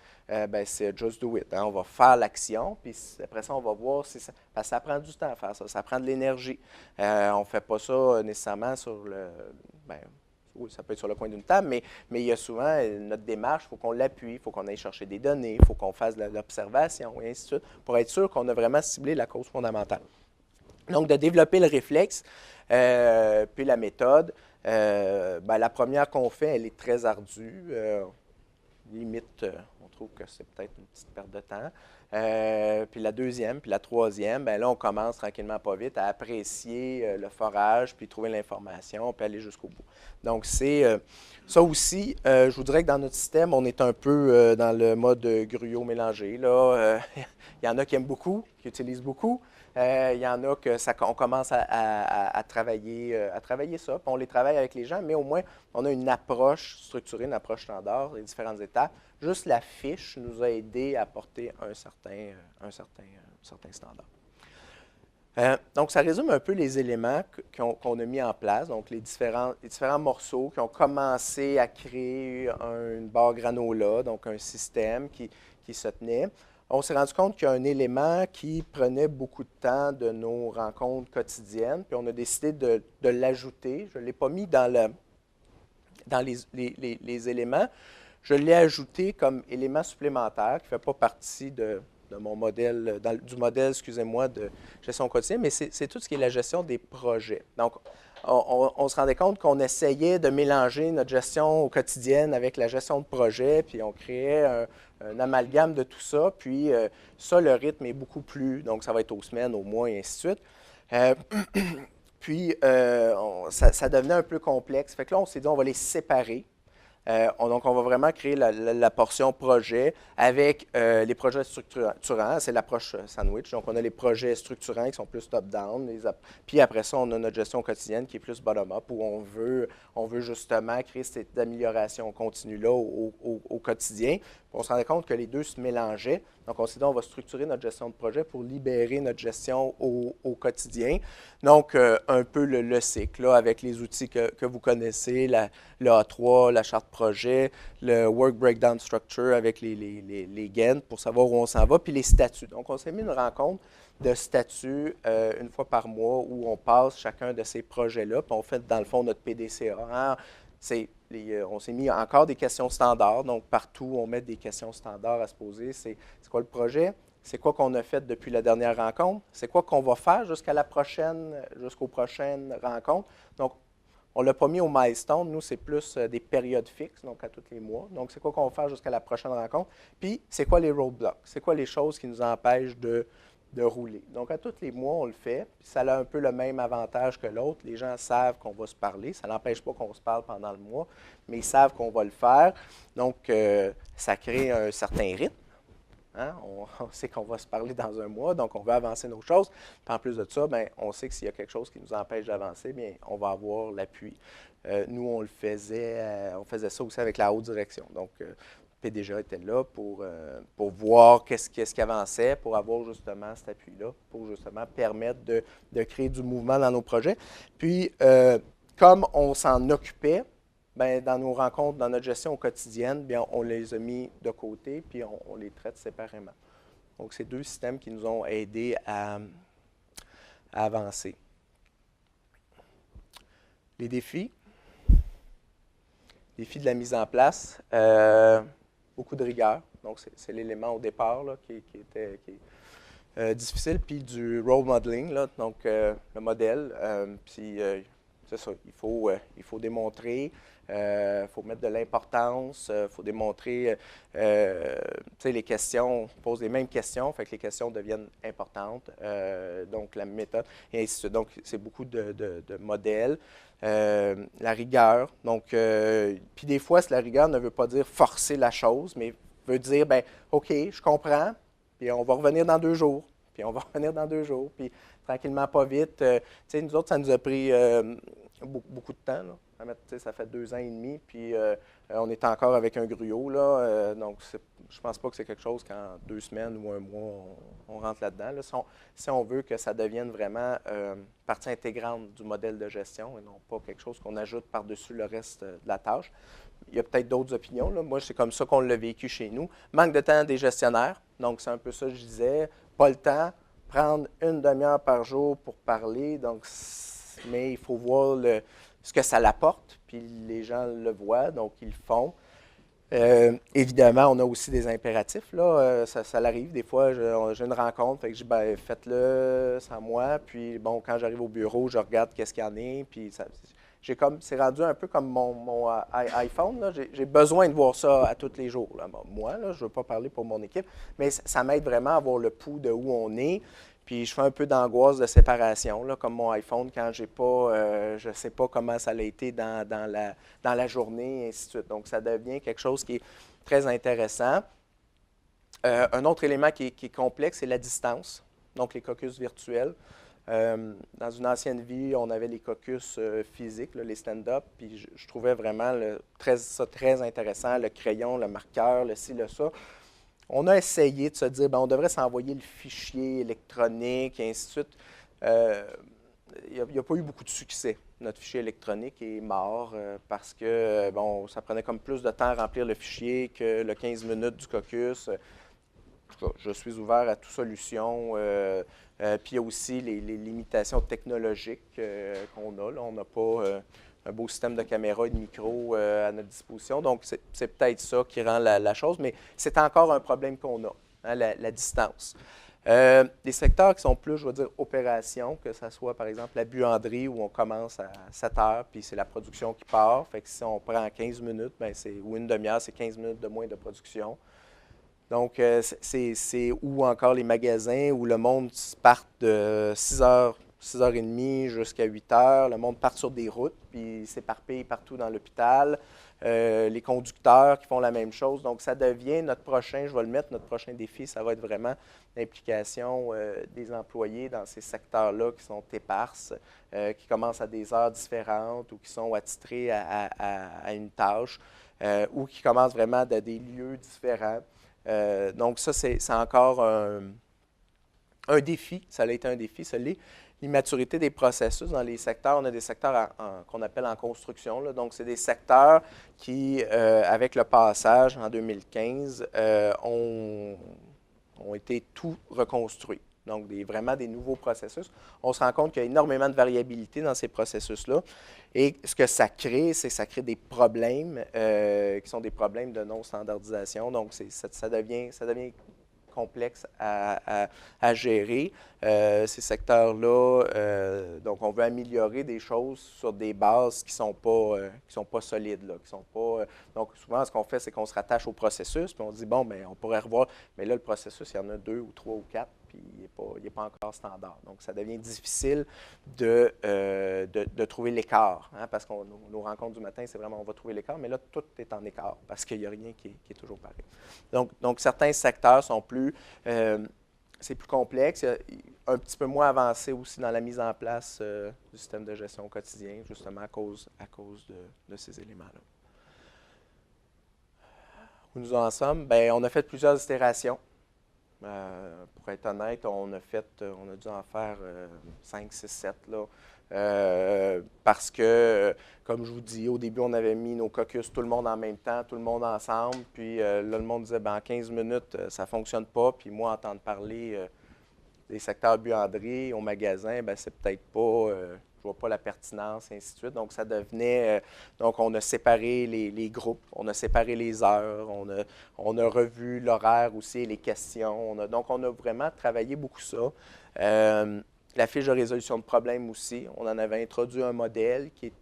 c'est just do it. Hein, on va faire l'action, puis après ça, on va voir si ça. Parce que ça prend du temps à faire ça, ça prend de l'énergie. On ne fait pas ça nécessairement sur le. Oui, ça peut être sur le coin d'une table, mais il y a souvent notre démarche, il faut qu'on l'appuie, il faut qu'on aille chercher des données, il faut qu'on fasse de l'observation, et ainsi de suite, pour être sûr qu'on a vraiment ciblé la cause fondamentale. Donc, de développer le réflexe, puis la méthode. La première qu'on fait, elle est très ardue. Limite, on trouve que c'est peut-être une petite perte de temps. Puis la deuxième, puis la troisième, là, on commence tranquillement, pas vite, à apprécier le forage, puis trouver l'information, puis aller jusqu'au bout. Donc, c'est ça aussi, je vous dirais que dans notre système, on est un peu dans le mode gruyot mélangé. Là. Il y en a qui aiment beaucoup, qui utilisent beaucoup. Il y en a on commence à travailler ça, puis on les travaille avec les gens, mais au moins, on a une approche structurée, une approche standard, les différentes étapes. Juste la fiche nous a aidé à apporter un certain standard. Donc, ça résume un peu les éléments qu'on a mis en place, donc les différents morceaux qui ont commencé à créer une barre granola, donc un système qui se tenait. On s'est rendu compte qu'il y a un élément qui prenait beaucoup de temps de nos rencontres quotidiennes, puis on a décidé de l'ajouter. Je ne l'ai pas mis dans les éléments. Je l'ai ajouté comme élément supplémentaire qui ne fait pas partie de mon modèle, du modèle, excusez-moi, de gestion quotidienne, mais c'est tout ce qui est la gestion des projets. Donc, on se rendait compte qu'on essayait de mélanger notre gestion au quotidien avec la gestion de projet, puis on créait un amalgame de tout ça. Puis ça, le rythme est beaucoup plus, donc ça va être aux semaines, aux mois, et ainsi de suite. Puis ça devenait un peu complexe. Fait que là, on s'est dit, on va les séparer. Donc, on va vraiment créer la portion projet avec les projets structurants. C'est l'approche sandwich. Donc, on a les projets structurants qui sont plus top-down. Puis après ça, on a notre gestion quotidienne qui est plus bottom-up, où on veut justement créer cette amélioration continue-là au quotidien. Puis on se rendait compte que les deux se mélangeaient. Donc, on s'est dit, on va structurer notre gestion de projet pour libérer notre gestion au quotidien. Donc, un peu le cycle, là, avec les outils que vous connaissez, le A3, la charte projet, le Work Breakdown Structure avec les gains pour savoir où on s'en va, puis les statuts. Donc, on s'est mis une rencontre de statuts une fois par mois où on passe chacun de ces projets-là, puis on fait, dans le fond, notre PDCA. Hein? On s'est mis encore des questions standards, donc partout, on met des questions standards à se poser. C'est quoi le projet? C'est quoi qu'on a fait depuis la dernière rencontre? C'est quoi qu'on va faire jusqu'aux prochaines rencontres? Donc, on ne l'a pas mis au milestone. Nous, c'est plus des périodes fixes, donc à tous les mois. Donc, c'est quoi qu'on va faire jusqu'à la prochaine rencontre? Puis, c'est quoi les roadblocks? C'est quoi les choses qui nous empêchent de rouler? Donc, à tous les mois, on le fait. Puis, ça a un peu le même avantage que l'autre. Les gens savent qu'on va se parler. Ça n'empêche pas qu'on se parle pendant le mois, mais ils savent qu'on va le faire. Donc, ça crée un certain rythme. Hein? On sait qu'on va se parler dans un mois, donc on veut avancer nos choses. Puis en plus de ça, on sait que s'il y a quelque chose qui nous empêche d'avancer, bien, on va avoir l'appui. Nous, on faisait ça aussi avec la haute direction. Donc, PDGA était là pour voir qu'est-ce qui avançait, pour avoir justement cet appui-là, pour justement permettre de créer du mouvement dans nos projets. Puis, comme on s'en occupait, dans nos rencontres, dans notre gestion quotidienne, bien, on les a mis de côté, puis on les traite séparément. Donc, c'est deux systèmes qui nous ont aidés à avancer. Les défis. Défis de la mise en place. Beaucoup de rigueur. Donc, c'est l'élément au départ là, qui difficile, puis du role modeling, là, donc le modèle. Puis c'est ça, il faut démontrer, il faut mettre de l'importance, il faut démontrer, tu sais, les questions, on pose les mêmes questions, fait que les questions deviennent importantes, donc la méthode, et ainsi de suite. Donc, c'est beaucoup de modèles. La rigueur, donc, puis des fois, la rigueur ne veut pas dire forcer la chose, mais veut dire, ben OK, je comprends, puis on va revenir dans 2 jours, puis on va revenir dans 2 jours, puis tranquillement, pas vite. Tu sais, nous autres, ça nous a pris beaucoup de temps, là. Ça fait 2 ans et demi, puis on est encore avec un gruau, là. Donc, je pense pas que c'est quelque chose qu'en 2 semaines ou un mois, on rentre là-dedans. Là. Si on veut que ça devienne vraiment partie intégrante du modèle de gestion et non pas quelque chose qu'on ajoute par-dessus le reste de la tâche. Il y a peut-être d'autres opinions. Là. Moi, c'est comme ça qu'on l'a vécu chez nous. Manque de temps des gestionnaires. Donc, c'est un peu ça que je disais. Pas le temps. Prendre une demi-heure par jour pour parler. Donc, mais il faut voir ce que ça l'apporte. Puis les gens le voient, donc ils le font. Évidemment, on a aussi des impératifs. Là. Ça l'arrive. Des fois, j'ai une rencontre, fait que je dis, ben, faites-le sans moi. Puis, bon, quand j'arrive au bureau, je regarde qu'est-ce qu'il y en a. Puis, c'est rendu un peu comme mon iPhone. Là. J'ai besoin de voir ça à tous les jours. Là. Bon, moi, là, je ne veux pas parler pour mon équipe, mais ça m'aide vraiment à avoir le pouls de où on est. Puis je fais un peu d'angoisse de séparation, là, comme mon iPhone, quand j'ai pas, je ne sais pas comment ça a été dans la journée, et ainsi de suite. Donc, ça devient quelque chose qui est très intéressant. Un autre élément qui est complexe, c'est la distance, donc les caucus virtuels. Dans une ancienne vie, on avait les caucus physiques, là, les stand-up, puis je trouvais vraiment ça très intéressant, le crayon, le marqueur, le ci, le ça. On a essayé de se dire, ben, on devrait s'envoyer le fichier électronique, et ainsi de suite. Il n'y a pas eu beaucoup de succès. Notre fichier électronique est mort parce que bon, ça prenait comme plus de temps à remplir le fichier que le 15 minutes du caucus. En tout cas, je suis ouvert à toute solution. Puis il y a aussi les limitations technologiques qu'on a. Là. On n'a pas un beau système de caméra et de micro à notre disposition. Donc, c'est peut-être ça qui rend la chose, mais c'est encore un problème qu'on a, hein, la distance. Des secteurs qui sont plus, je vais dire, opérations, que ce soit, par exemple, la buanderie où on commence à 7 heures, puis c'est la production qui part. Fait que si on prend 15 minutes, bien, ou une demi-heure, c'est 15 minutes de moins de production. Donc, c'est où encore les magasins où le monde part de 6h30 jusqu'à 8h. Le monde part sur des routes, puis s'éparpille partout dans l'hôpital. Les conducteurs qui font la même chose. Donc, ça devient notre prochain défi, ça va être vraiment l'implication des employés dans ces secteurs-là qui sont éparses, qui commencent à des heures différentes ou qui sont attitrés à une tâche ou qui commencent vraiment à des lieux différents. Donc, ça, c'est encore un défi. Ça a été un défi, ça l'est. L'immaturité des processus dans les secteurs. On a des secteurs qu'on appelle en construction. Là. Donc, c'est des secteurs qui, avec le passage en 2015, ont été tout reconstruits. Donc, vraiment des nouveaux processus. On se rend compte qu'il y a énormément de variabilité dans ces processus-là. Et ce que ça crée, c'est que ça crée des problèmes qui sont des problèmes de non-standardisation. Donc, ça devient complexe à gérer. Ces secteurs-là, donc on veut améliorer des choses sur des bases qui sont pas solides. Là, qui sont pas, donc souvent, ce qu'on fait, c'est qu'on se rattache au processus, puis on dit, bon, bien, on pourrait revoir, mais là, le processus, il y en a 2 ou 3 ou 4, puis il n'est pas encore standard. Donc, ça devient difficile de trouver l'écart, hein, parce que nos rencontres du matin, c'est vraiment, on va trouver l'écart, mais là, tout est en écart, parce qu'il n'y a rien qui est toujours pareil. Donc, certains secteurs sont plus, c'est plus complexe, un petit peu moins avancé aussi dans la mise en place du système de gestion au quotidien, justement à cause de ces éléments-là. Où nous en sommes? Bien, on a fait plusieurs itérations. Pour être honnête, on a dû en faire 5, 6, 7 là. Parce que, comme je vous dis, au début, on avait mis nos caucus tout le monde en même temps, tout le monde ensemble. Puis là, le monde disait, ben, en 15 minutes, ça ne fonctionne pas. Puis moi, entendre parler des secteurs buanderie au magasin, ben, c'est peut-être pas vois pas la pertinence, et ainsi de suite. Donc, ça devenait, donc on a séparé les groupes, on a séparé les heures, on a revu l'horaire aussi et les questions. Donc, on a vraiment travaillé beaucoup ça. La fiche de résolution de problèmes aussi, on en avait introduit un modèle qui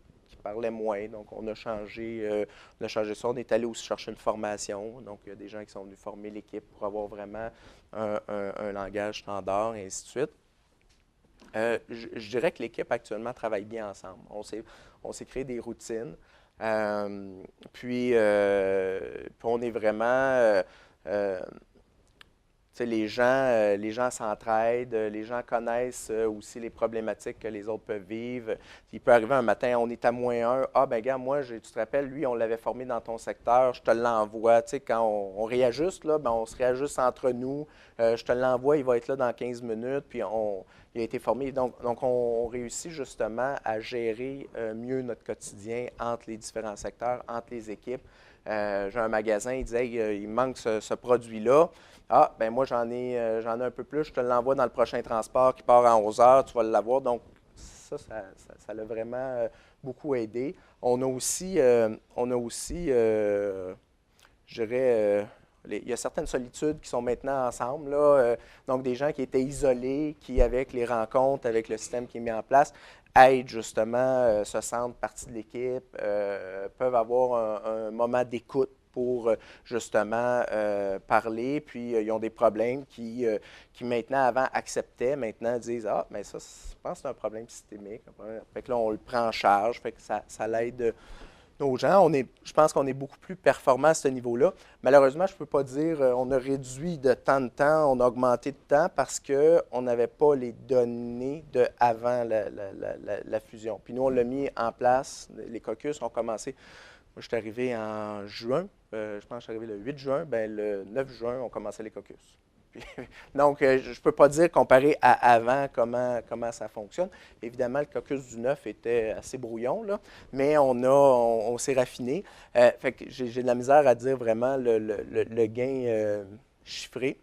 parlait moins, donc on a changé ça. On est allé aussi chercher une formation, donc il y a des gens qui sont venus former l'équipe pour avoir vraiment un langage standard, et ainsi de suite. Je dirais que l'équipe actuellement travaille bien ensemble. On s'est créé des routines, puis on est vraiment... les gens s'entraident, les gens connaissent aussi les problématiques que les autres peuvent vivre. Il peut arriver un matin, on est à -1. Ah, ben gars, moi, tu te rappelles, lui, on l'avait formé dans ton secteur, je te l'envoie. Tu sais, quand on réajuste, là, ben, on se réajuste entre nous. Je te l'envoie, il va être là dans 15 minutes, puis il a été formé. Donc on réussit justement à gérer mieux notre quotidien entre les différents secteurs, entre les équipes. J'ai un magasin, il disait, il manque ce produit-là. Ah, ben moi, j'en ai un peu plus, je te l'envoie dans le prochain transport qui part à 11 heures, tu vas l'avoir. Donc, ça l'a vraiment beaucoup aidé. On a aussi je dirais, il y a certaines solitudes qui sont maintenant ensemble, là, donc des gens qui étaient isolés, qui, avec les rencontres, avec le système qui est mis en place, aident justement, se sentent partie de l'équipe, peuvent avoir un moment d'écoute pour justement parler, puis ils ont des problèmes qui maintenant, avant, acceptaient, maintenant disent « Ah, mais ça, je pense que c'est un problème systémique. » Fait que là, on le prend en charge, fait que ça l'aide nos gens. Je pense qu'on est beaucoup plus performant à ce niveau-là. Malheureusement, je ne peux pas dire on a réduit de temps, on a augmenté de temps parce qu'on n'avait pas les données de avant la fusion. Puis nous, on l'a mis en place. Les caucus ont commencé. Moi, je suis arrivé en juin. Je pense que je suis arrivé le 8 juin. Bien, le 9 juin, on commençait les caucus. Donc, je ne peux pas dire, comparé à avant, comment ça fonctionne. Évidemment, le caucus du 9 était assez brouillon, là, mais on s'est raffiné. Fait que j'ai de la misère à dire vraiment le gain chiffré.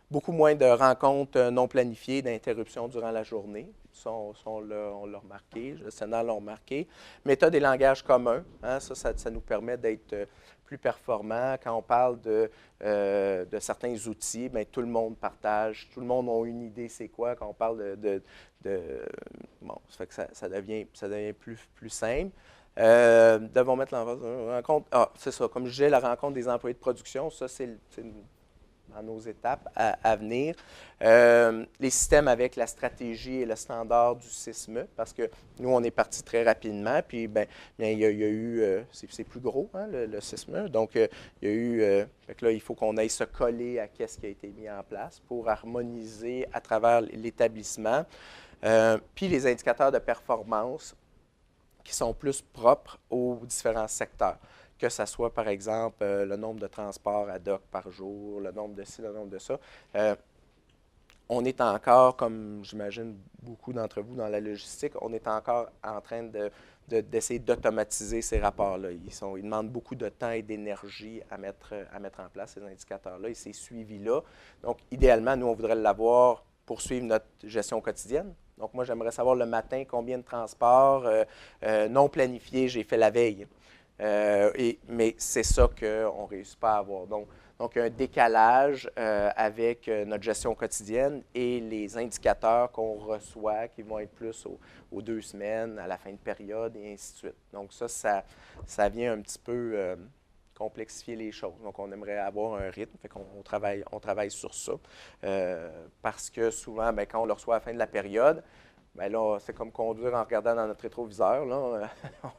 Beaucoup moins de rencontres non planifiées, d'interruptions durant la journée. Ça, on l'a remarqué, le Sénat l'a remarqué. Méthode et langage commun, hein, ça nous permet d'être plus performant. Quand on parle de certains outils, bien, tout le monde partage, tout le monde a une idée c'est quoi. Quand on parle bon, ça fait que ça devient plus simple. Devons mettre l'emphase sur la rencontre. Ah, c'est ça, comme je disais, la rencontre des employés de production, ça, c'est dans nos étapes à venir. Les systèmes avec la stratégie et le standard du SISME, parce que nous, on est parti très rapidement, puis bien, il y a eu, c'est plus gros, hein, le SISME, donc il y a eu, fait que là, il faut qu'on aille se coller à ce qui a été mis en place pour harmoniser à travers l'établissement. Puis les indicateurs de performance qui sont plus propres aux différents secteurs. Que ce soit, par exemple, le nombre de transports ad hoc par jour, le nombre de ci, le nombre de ça. On est encore, comme j'imagine beaucoup d'entre vous dans la logistique, on est encore en train d'essayer d'automatiser ces rapports-là. Ils demandent beaucoup de temps et d'énergie à mettre en place, ces indicateurs-là et ces suivis-là. Donc, idéalement, nous, on voudrait l'avoir pour suivre notre gestion quotidienne. Donc, moi, j'aimerais savoir le matin combien de transports non planifiés j'ai fait la veille. Mais c'est ça qu'on ne réussit pas à avoir. Donc un décalage avec notre gestion quotidienne et les indicateurs qu'on reçoit qui vont être plus aux 2 semaines, à la fin de période, et ainsi de suite. Donc ça vient un petit peu complexifier les choses. Donc on aimerait avoir un rythme, fait qu'on travaille sur ça. Parce que souvent, bien, quand on le reçoit à la fin de la période, bien là, c'est comme conduire en regardant dans notre rétroviseur. Là.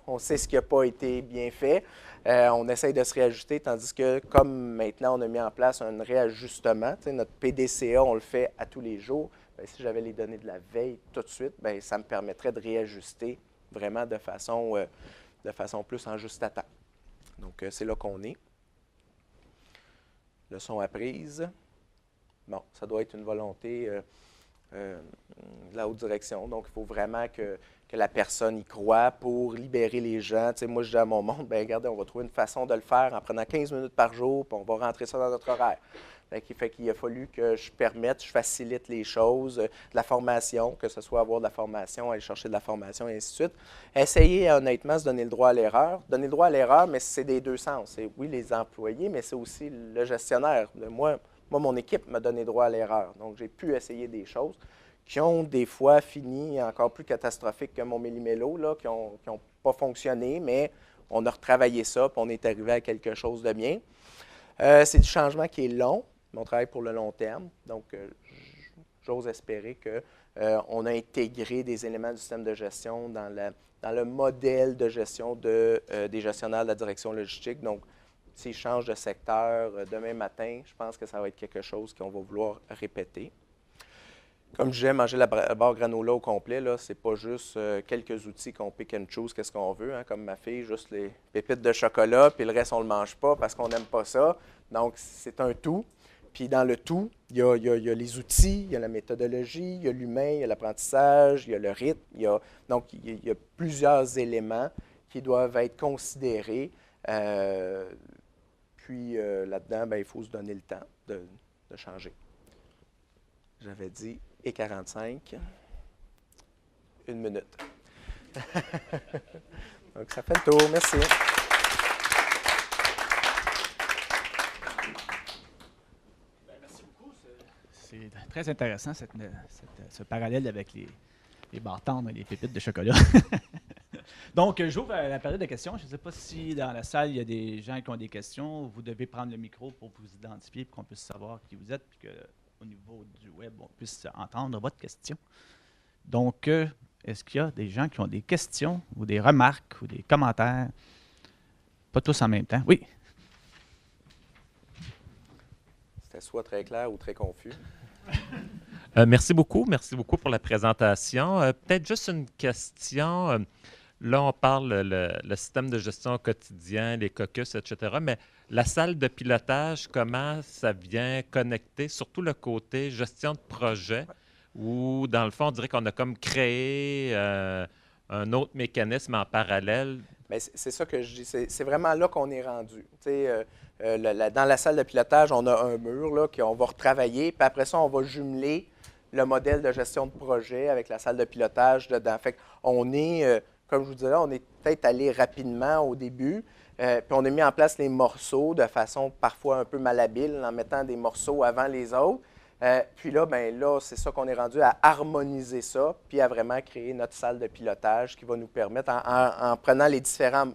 On sait ce qui n'a pas été bien fait. On essaye de se réajuster, tandis que comme maintenant, on a mis en place un réajustement, notre PDCA, on le fait à tous les jours. Bien, si j'avais les données de la veille tout de suite, bien, ça me permettrait de réajuster vraiment de façon plus en juste à temps. Donc, c'est là qu'on est. Leçon apprise. Bon, ça doit être une volonté de la haute direction. Donc, il faut vraiment que que la personne y croit pour libérer les gens. Tu sais, moi, je dis à mon monde, bien, regardez, on va trouver une façon de le faire en prenant 15 minutes par jour, puis on va rentrer ça dans notre horaire. Fait qu'il a fallu que je permette, je facilite les choses, de la formation, que ce soit avoir de la formation, aller chercher de la formation, et ainsi de suite. Essayer, honnêtement, de se donner le droit à l'erreur. Donner le droit à l'erreur, mais c'est des deux sens. C'est, oui, les employés, mais c'est aussi le gestionnaire. Moi, mon équipe m'a donné droit à l'erreur. Donc, j'ai pu essayer des choses qui ont des fois fini encore plus catastrophiques que mon méli-mélo, là, qui n'ont pas fonctionné, mais on a retravaillé ça, puis on est arrivé à quelque chose de bien. C'est du changement qui est long. On travaille pour le long terme, donc j'ose espérer qu'on a intégré des éléments du système de gestion dans le modèle de gestion des gestionnaires de la direction logistique. Donc, s'ils changent de secteur demain matin, je pense que ça va être quelque chose qu'on va vouloir répéter. Comme je disais, manger la barre granola au complet, ce n'est pas juste quelques outils qu'on pick and choose, qu'est-ce qu'on veut, hein, comme ma fille, juste les pépites de chocolat, puis le reste, on ne le mange pas parce qu'on n'aime pas ça. Donc, c'est un tout. Puis dans le tout, il y a les outils, il y a la méthodologie, il y a l'humain, il y a l'apprentissage, il y a le rythme. Donc, il y a plusieurs éléments qui doivent être considérés. Puis là-dedans, bien, il faut se donner le temps de changer. J'avais dit et 45, 1 minute. Donc, ça fait le tour. Merci. C'est très intéressant, ce parallèle avec les barres tendres et les pépites de chocolat. Donc, j'ouvre la période de questions. Je ne sais pas si dans la salle, il y a des gens qui ont des questions. Vous devez prendre le micro pour vous identifier, pour qu'on puisse savoir qui vous êtes, puis qu'au niveau du web, on puisse entendre votre question. Donc, est-ce qu'il y a des gens qui ont des questions ou des remarques ou des commentaires? Pas tous en même temps. Oui. C'était soit très clair ou très confus. Merci beaucoup pour la présentation. Peut-être juste une question. Là, on parle le système de gestion au quotidien, les caucus, etc. Mais la salle de pilotage, comment ça vient connecter, surtout le côté gestion de projet, où, dans le fond, on dirait qu'on a comme créé un autre mécanisme en parallèle. Bien, c'est ça que je dis. C'est vraiment là qu'on est rendu. Dans la salle de pilotage, on a un mur là, qu'on va retravailler, puis après ça, on va jumeler le modèle de gestion de projet avec la salle de pilotage dedans. Fait qu'on est, comme je vous disais, on est peut-être allé rapidement au début, puis on a mis en place les morceaux de façon parfois un peu malhabile, en mettant des morceaux avant les autres. Puis là, c'est ça qu'on est rendu à harmoniser ça, puis à vraiment créer notre salle de pilotage qui va nous permettre, en prenant les différents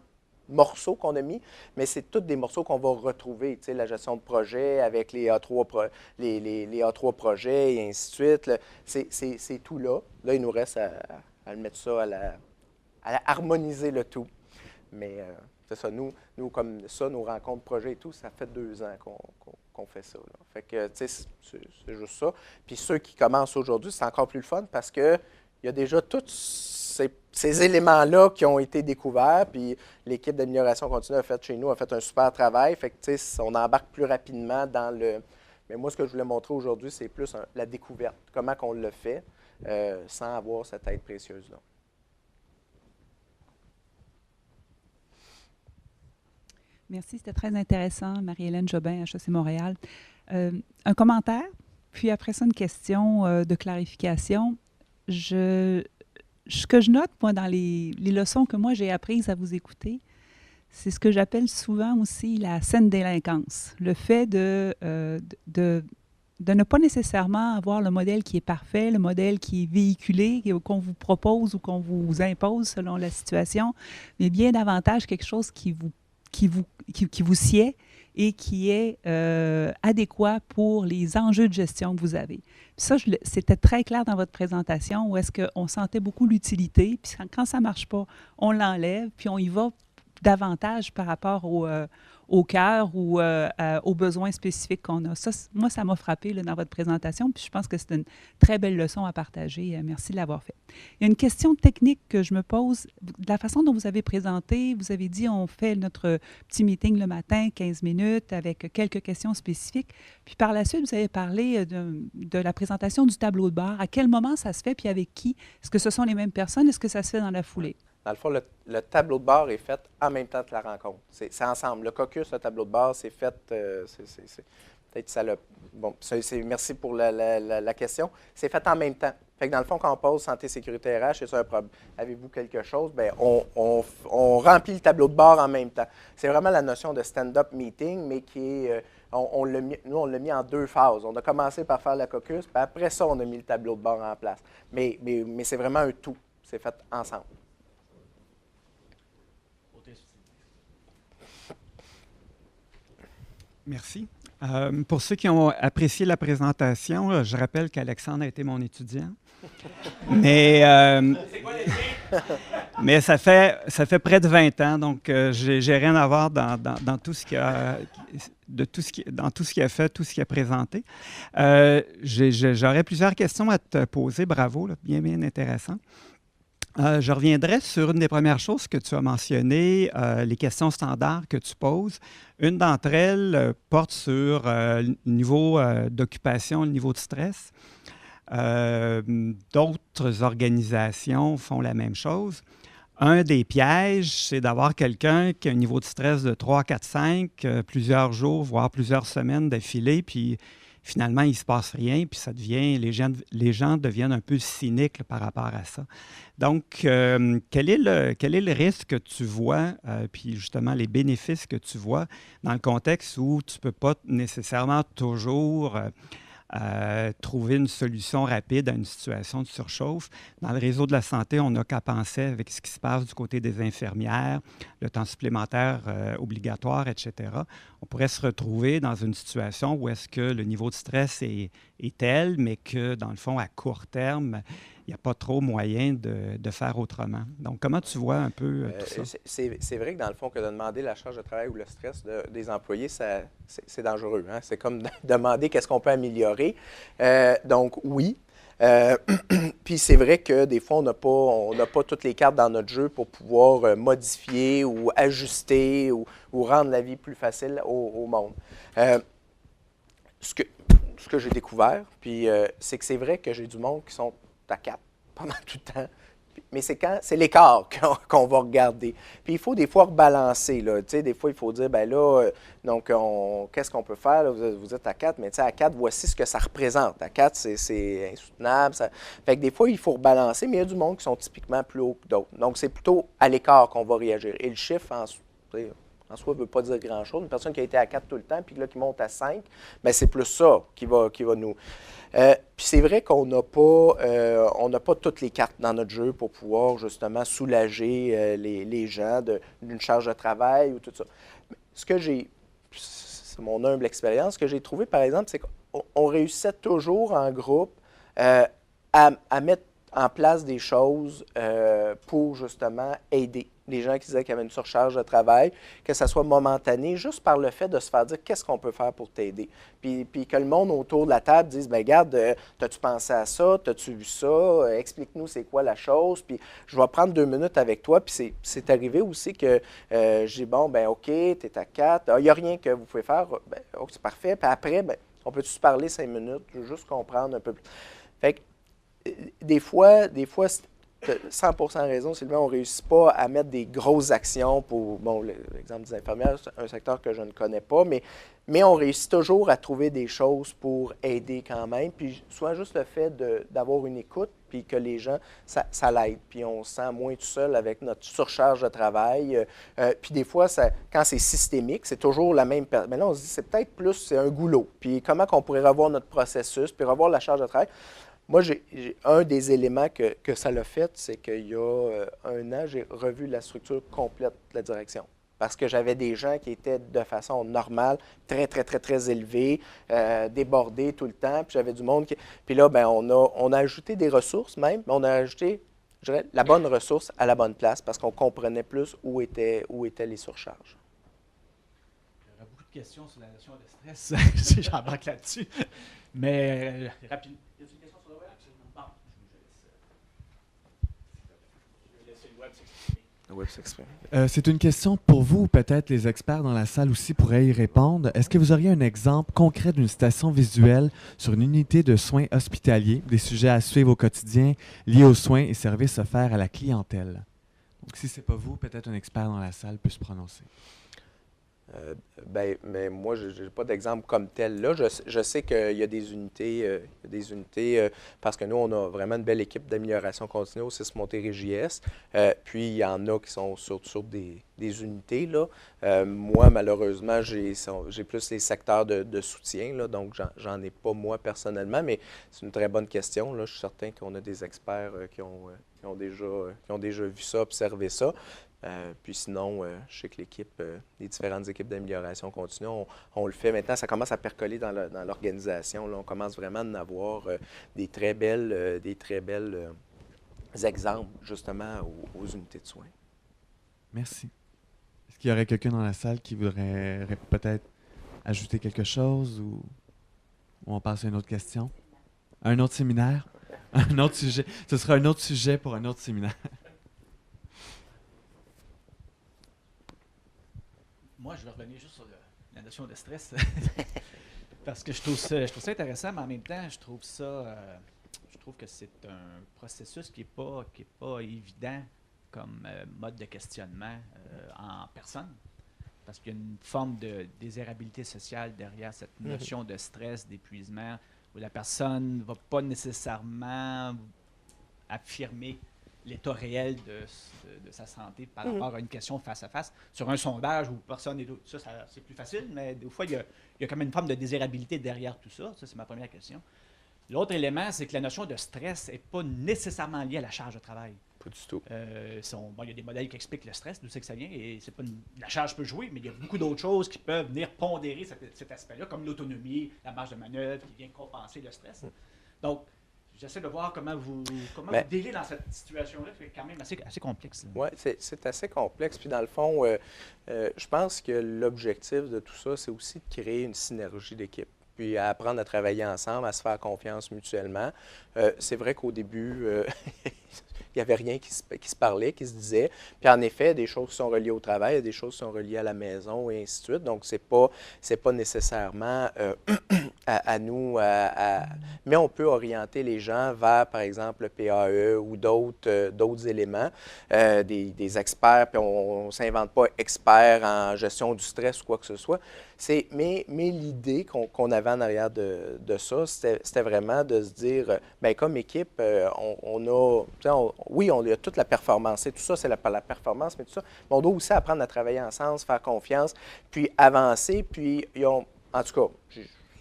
morceaux qu'on a mis, mais c'est tous des morceaux qu'on va retrouver, tu sais, la gestion de projet avec les A3, les A3 projets et ainsi de suite. C'est tout là. Là, il nous reste à le mettre ça, à harmoniser le tout. Mais c'est ça, nous, comme ça, nos rencontres projets et tout, ça fait 2 ans qu'on fait ça. Là. Fait que, tu sais, c'est juste ça. Puis ceux qui commencent aujourd'hui, c'est encore plus le fun parce qu'il y a déjà tous ces éléments-là qui ont été découverts, puis l'équipe d'amélioration continue a fait un super travail. Fait que, tu sais, on embarque plus rapidement dans le... Mais moi, ce que je voulais montrer aujourd'hui, c'est plus la découverte, comment on le fait sans avoir cette aide précieuse-là. Merci, c'était très intéressant. Marie-Hélène Jobin, HEC Montréal. Un commentaire, puis après ça, une question de clarification. Ce que je note, moi, dans les leçons que moi j'ai apprises à vous écouter, c'est ce que j'appelle souvent aussi la saine délinquance. Le fait de ne pas nécessairement avoir le modèle qui est parfait, le modèle qui est véhiculé, qu'on vous propose ou qu'on vous impose selon la situation, mais bien davantage quelque chose qui vous sied et qui est adéquat pour les enjeux de gestion que vous avez. Puis ça, c'était très clair dans votre présentation où est-ce qu'on sentait beaucoup l'utilité, puis quand ça ne marche pas, on l'enlève, puis on y va davantage par rapport au cœur ou aux besoins spécifiques qu'on a. Ça, moi, ça m'a frappé là, dans votre présentation, puis je pense que c'est une très belle leçon à partager. Merci de l'avoir fait. Il y a une question technique que je me pose. De la façon dont vous avez présenté, vous avez dit on fait notre petit meeting le matin, 15 minutes, avec quelques questions spécifiques. Puis par la suite, vous avez parlé de la présentation du tableau de bord. À quel moment ça se fait, puis avec qui? Est-ce que ce sont les mêmes personnes? Est-ce que ça se fait dans la foulée? Dans le fond, le tableau de bord est fait en même temps que la rencontre. C'est ensemble. Le caucus, le tableau de bord, c'est fait. Peut-être ça l'a. Bon, merci pour la question. C'est fait en même temps. Fait que dans le fond, quand on pose santé, sécurité, RH, c'est ça un problème. Avez-vous quelque chose? Bien, on remplit le tableau de bord en même temps. C'est vraiment la notion de stand-up meeting, mais qui est. Nous, on l'a mis en 2 phases. On a commencé par faire la caucus, puis après ça, on a mis le tableau de bord en place. Mais c'est vraiment un tout. C'est fait ensemble. Merci. Pour ceux qui ont apprécié la présentation, je rappelle qu'Alexandre a été mon étudiant. Mais ça fait près de 20 ans, donc j'ai rien à voir dans tout ce qu'il a, dans tout ce qu'il a fait, tout ce qu'il a présenté. J'aurais plusieurs questions à te poser. Bravo, là, bien intéressant. Je reviendrai sur une des premières choses que tu as mentionnées, les questions standards que tu poses. Une d'entre elles porte sur le niveau d'occupation, le niveau de stress. D'autres organisations font la même chose. Un des pièges, c'est d'avoir quelqu'un qui a un niveau de stress de 3, 4, 5, plusieurs jours, voire plusieurs semaines d'affilée, puis finalement, il ne se passe rien, puis ça devient, les gens deviennent un peu cyniques par rapport à ça. Donc, quel est le risque que tu vois, puis justement les bénéfices que tu vois dans le contexte où tu ne peux pas nécessairement toujours trouver une solution rapide à une situation de surchauffe. Dans le réseau de la santé, on n'a qu'à penser avec ce qui se passe du côté des infirmières, le temps supplémentaire obligatoire, etc. On pourrait se retrouver dans une situation où est-ce que le niveau de stress est tel, mais que, dans le fond, à court terme, il n'y a pas trop moyen de faire autrement. Donc, comment tu vois un peu tout ça? C'est vrai que dans le fond, que de demander la charge de travail ou le stress des employés, c'est dangereux. Hein? C'est comme demander qu'est-ce qu'on peut améliorer. Donc, oui. Puis c'est vrai que des fois, on n'a pas toutes les cartes dans notre jeu pour pouvoir modifier ou ajuster ou rendre la vie plus facile au monde. Ce que j'ai découvert, puis c'est que c'est vrai que j'ai du monde qui sont à 4 pendant tout le temps. Mais c'est l'écart qu'on va regarder. Puis il faut des fois rebalancer. Là. Des fois, il faut dire, bien là, donc qu'est-ce qu'on peut faire? Là? Vous êtes à 4, mais à 4, voici ce que ça représente. À 4, c'est insoutenable. Fait que des fois, il faut rebalancer, mais il y a du monde qui sont typiquement plus hauts que d'autres. Donc, c'est plutôt à l'écart qu'on va réagir. Et le chiffre, en soi, ne veut pas dire grand-chose. Une personne qui a été à 4 tout le temps, puis là, qui monte à 5, bien, c'est plus ça qui va nous... puis c'est vrai qu'on n'a pas toutes les cartes dans notre jeu pour pouvoir justement soulager les gens d'une charge de travail ou tout ça. Ce que c'est mon humble expérience, ce que j'ai trouvé par exemple, c'est qu'on réussissait toujours en groupe à mettre en place des choses pour justement aider les gens qui disaient qu'il y avait une surcharge de travail, que ça soit momentané, juste par le fait de se faire dire qu'est-ce qu'on peut faire pour t'aider. Puis que le monde autour de la table dise, bien, regarde, t'as-tu pensé à ça, t'as-tu vu ça, explique-nous c'est quoi la chose, puis je vais prendre 2 minutes avec toi. Puis c'est arrivé aussi que j'ai dit, bon, ben OK, t'es à 4, il n'y a rien que vous pouvez faire, ben, OK, c'est parfait. Puis après, ben, on peut-tu se parler 5 minutes, je veux juste comprendre un peu plus. Fait que des fois, 100% raison, Sylvain, on ne réussit pas à mettre des grosses actions pour, bon, l'exemple des infirmières, c'est un secteur que je ne connais pas, mais on réussit toujours à trouver des choses pour aider quand même. Puis soit juste le fait d'avoir une écoute, puis que les gens, ça l'aide. Puis on se sent moins tout seul avec notre surcharge de travail. Puis des fois, quand c'est systémique, c'est toujours la même personne. Mais là, on se dit, c'est peut-être plus, c'est un goulot. Puis comment qu'on pourrait revoir notre processus, puis revoir la charge de travail. Moi, un des éléments que ça l'a fait, c'est qu'il y a 1 an, j'ai revu la structure complète de la direction. Parce que j'avais des gens qui étaient de façon normale, très, très, très, très élevés, débordés tout le temps. Puis j'avais du monde qui... Puis là, bien, on a ajouté des ressources même, mais on a ajouté je dirais, la bonne ressource à la bonne place parce qu'on comprenait plus où étaient les surcharges. Il y aura beaucoup de questions sur la notion de stress, si j'embarque là-dessus. Mais rapidement. Y a-t-il une question sur le web? Bon, je vais laisser le web s'exprimer. Le web s'exprime. C'est une question pour vous, ou peut-être les experts dans la salle aussi pourraient y répondre. Est-ce que vous auriez un exemple concret d'une citation visuelle sur une unité de soins hospitaliers, des sujets à suivre au quotidien liés aux soins et services offerts à la clientèle? Donc, si ce n'est pas vous, peut-être un expert dans la salle peut se prononcer. Mais moi, je n'ai pas d'exemple comme tel là. Je sais qu'il y a des unités, parce que nous, on a vraiment une belle équipe d'amélioration continue au CIS Montérégie-Est. Puis, il y en a qui sont sur des unités, là. Moi, malheureusement, j'ai plus les secteurs de soutien, là, donc j'en ai pas moi personnellement, mais c'est une très bonne question, là. Je suis certain qu'on a des experts qui ont déjà vu ça, observé ça. Puis sinon, je sais que les différentes équipes d'amélioration continue, on le fait. Maintenant, ça commence à percoler dans l'organisation. Là, on commence vraiment à en avoir des très belles exemples, justement, aux unités de soins. Merci. Est-ce qu'il y aurait quelqu'un dans la salle qui voudrait peut-être ajouter quelque chose ou on passe à une autre question? Un autre séminaire? Un autre sujet? Ce sera un autre sujet pour un autre séminaire. Moi, je vais revenir juste sur la notion de stress. Parce que je trouve ça intéressant, mais en même temps, je trouve que c'est un processus qui est pas évident comme mode de questionnement en personne. Parce qu'il y a une forme de désirabilité sociale derrière cette notion de stress, d'épuisement, où la personne ne va pas nécessairement affirmer l'état réel de sa santé par rapport à une question face à face. Sur un sondage où personne n'est ça c'est plus facile, mais des fois, il y a quand même une forme de désirabilité derrière tout ça. Ça, c'est ma première question. L'autre élément, c'est que la notion de stress n'est pas nécessairement liée à la charge de travail. Pas du tout. Il y a des modèles qui expliquent le stress, d'où c'est que ça vient, et c'est pas la charge peut jouer, mais il y a beaucoup d'autres choses qui peuvent venir pondérer cet aspect-là, comme l'autonomie, la marge de manœuvre qui vient compenser le stress. Donc, j'essaie de voir comment vous délez dans cette situation-là, qui est quand même assez complexe. Oui, c'est assez complexe. Puis dans le fond, je pense que l'objectif de tout ça, c'est aussi de créer une synergie d'équipe, puis à apprendre à travailler ensemble, à se faire confiance mutuellement. C'est vrai qu'au début, il n'y avait rien qui se parlait, qui se disait. Puis en effet, des choses qui sont reliées au travail, des choses qui sont reliées à la maison et ainsi de suite. Donc, c'est pas nécessairement à nous. Mais on peut orienter les gens vers, par exemple, le PAE ou d'autres éléments, des experts. Puis on ne s'invente pas expert en gestion du stress ou quoi que ce soit. Mais l'idée qu'on avait en arrière de ça, c'était vraiment de se dire, bien, comme équipe, oui, on a toute la performance, et tout ça, c'est la performance, mais tout ça, mais on doit aussi apprendre à travailler ensemble, se faire confiance, puis avancer, puis en tout cas,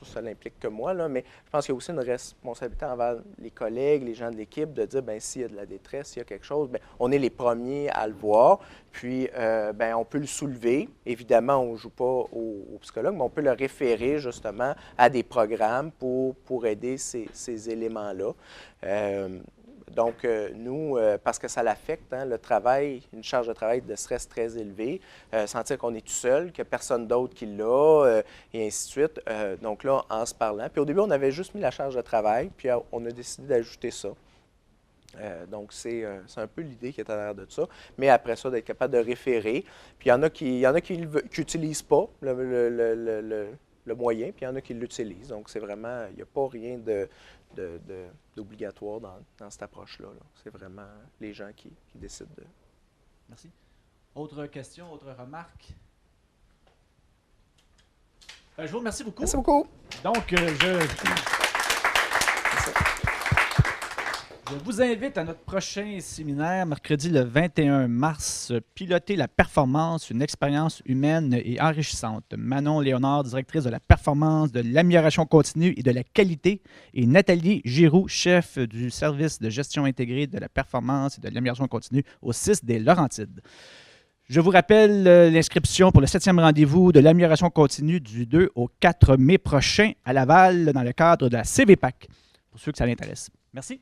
ça n'implique que moi, là, mais je pense qu'il y a aussi une responsabilité envers les collègues, les gens de l'équipe, de dire, bien, s'il y a de la détresse, s'il y a quelque chose, bien, on est les premiers à le voir, puis bien, on peut le soulever. Évidemment, on ne joue pas au psychologue, mais on peut le référer justement à des programmes pour aider ces éléments-là. Donc, nous, parce que ça l'affecte, le travail, une charge de travail de stress très élevée, sentir qu'on est tout seul, qu'il n'y a personne d'autre qui l'a, et ainsi de suite. Donc là, en se parlant. Puis au début, on avait juste mis la charge de travail, puis on a décidé d'ajouter ça. Donc, c'est un peu l'idée qui est en arrière de ça. Mais après ça, d'être capable de référer. Puis il y en a qui n'utilisent pas le moyen, puis il y en a qui l'utilisent. Donc, c'est vraiment, il n'y a pas rien d'obligatoire dans cette approche-là. C'est vraiment les gens qui décident de... Merci. Autre question, autre remarque? Je vous remercie beaucoup. Merci beaucoup. Donc, je vous invite à notre prochain séminaire, mercredi le 21 mars, Piloter la performance, une expérience humaine et enrichissante. Manon Léonard, directrice de la performance, de l'amélioration continue et de la qualité, et Nathalie Giroux, chef du service de gestion intégrée de la performance et de l'amélioration continue au CIS des Laurentides. Je vous rappelle l'inscription pour le 7e rendez-vous de l'amélioration continue du 2 au 4 mai prochain à Laval dans le cadre de la CVPAC, pour ceux que ça l'intéresse. Merci.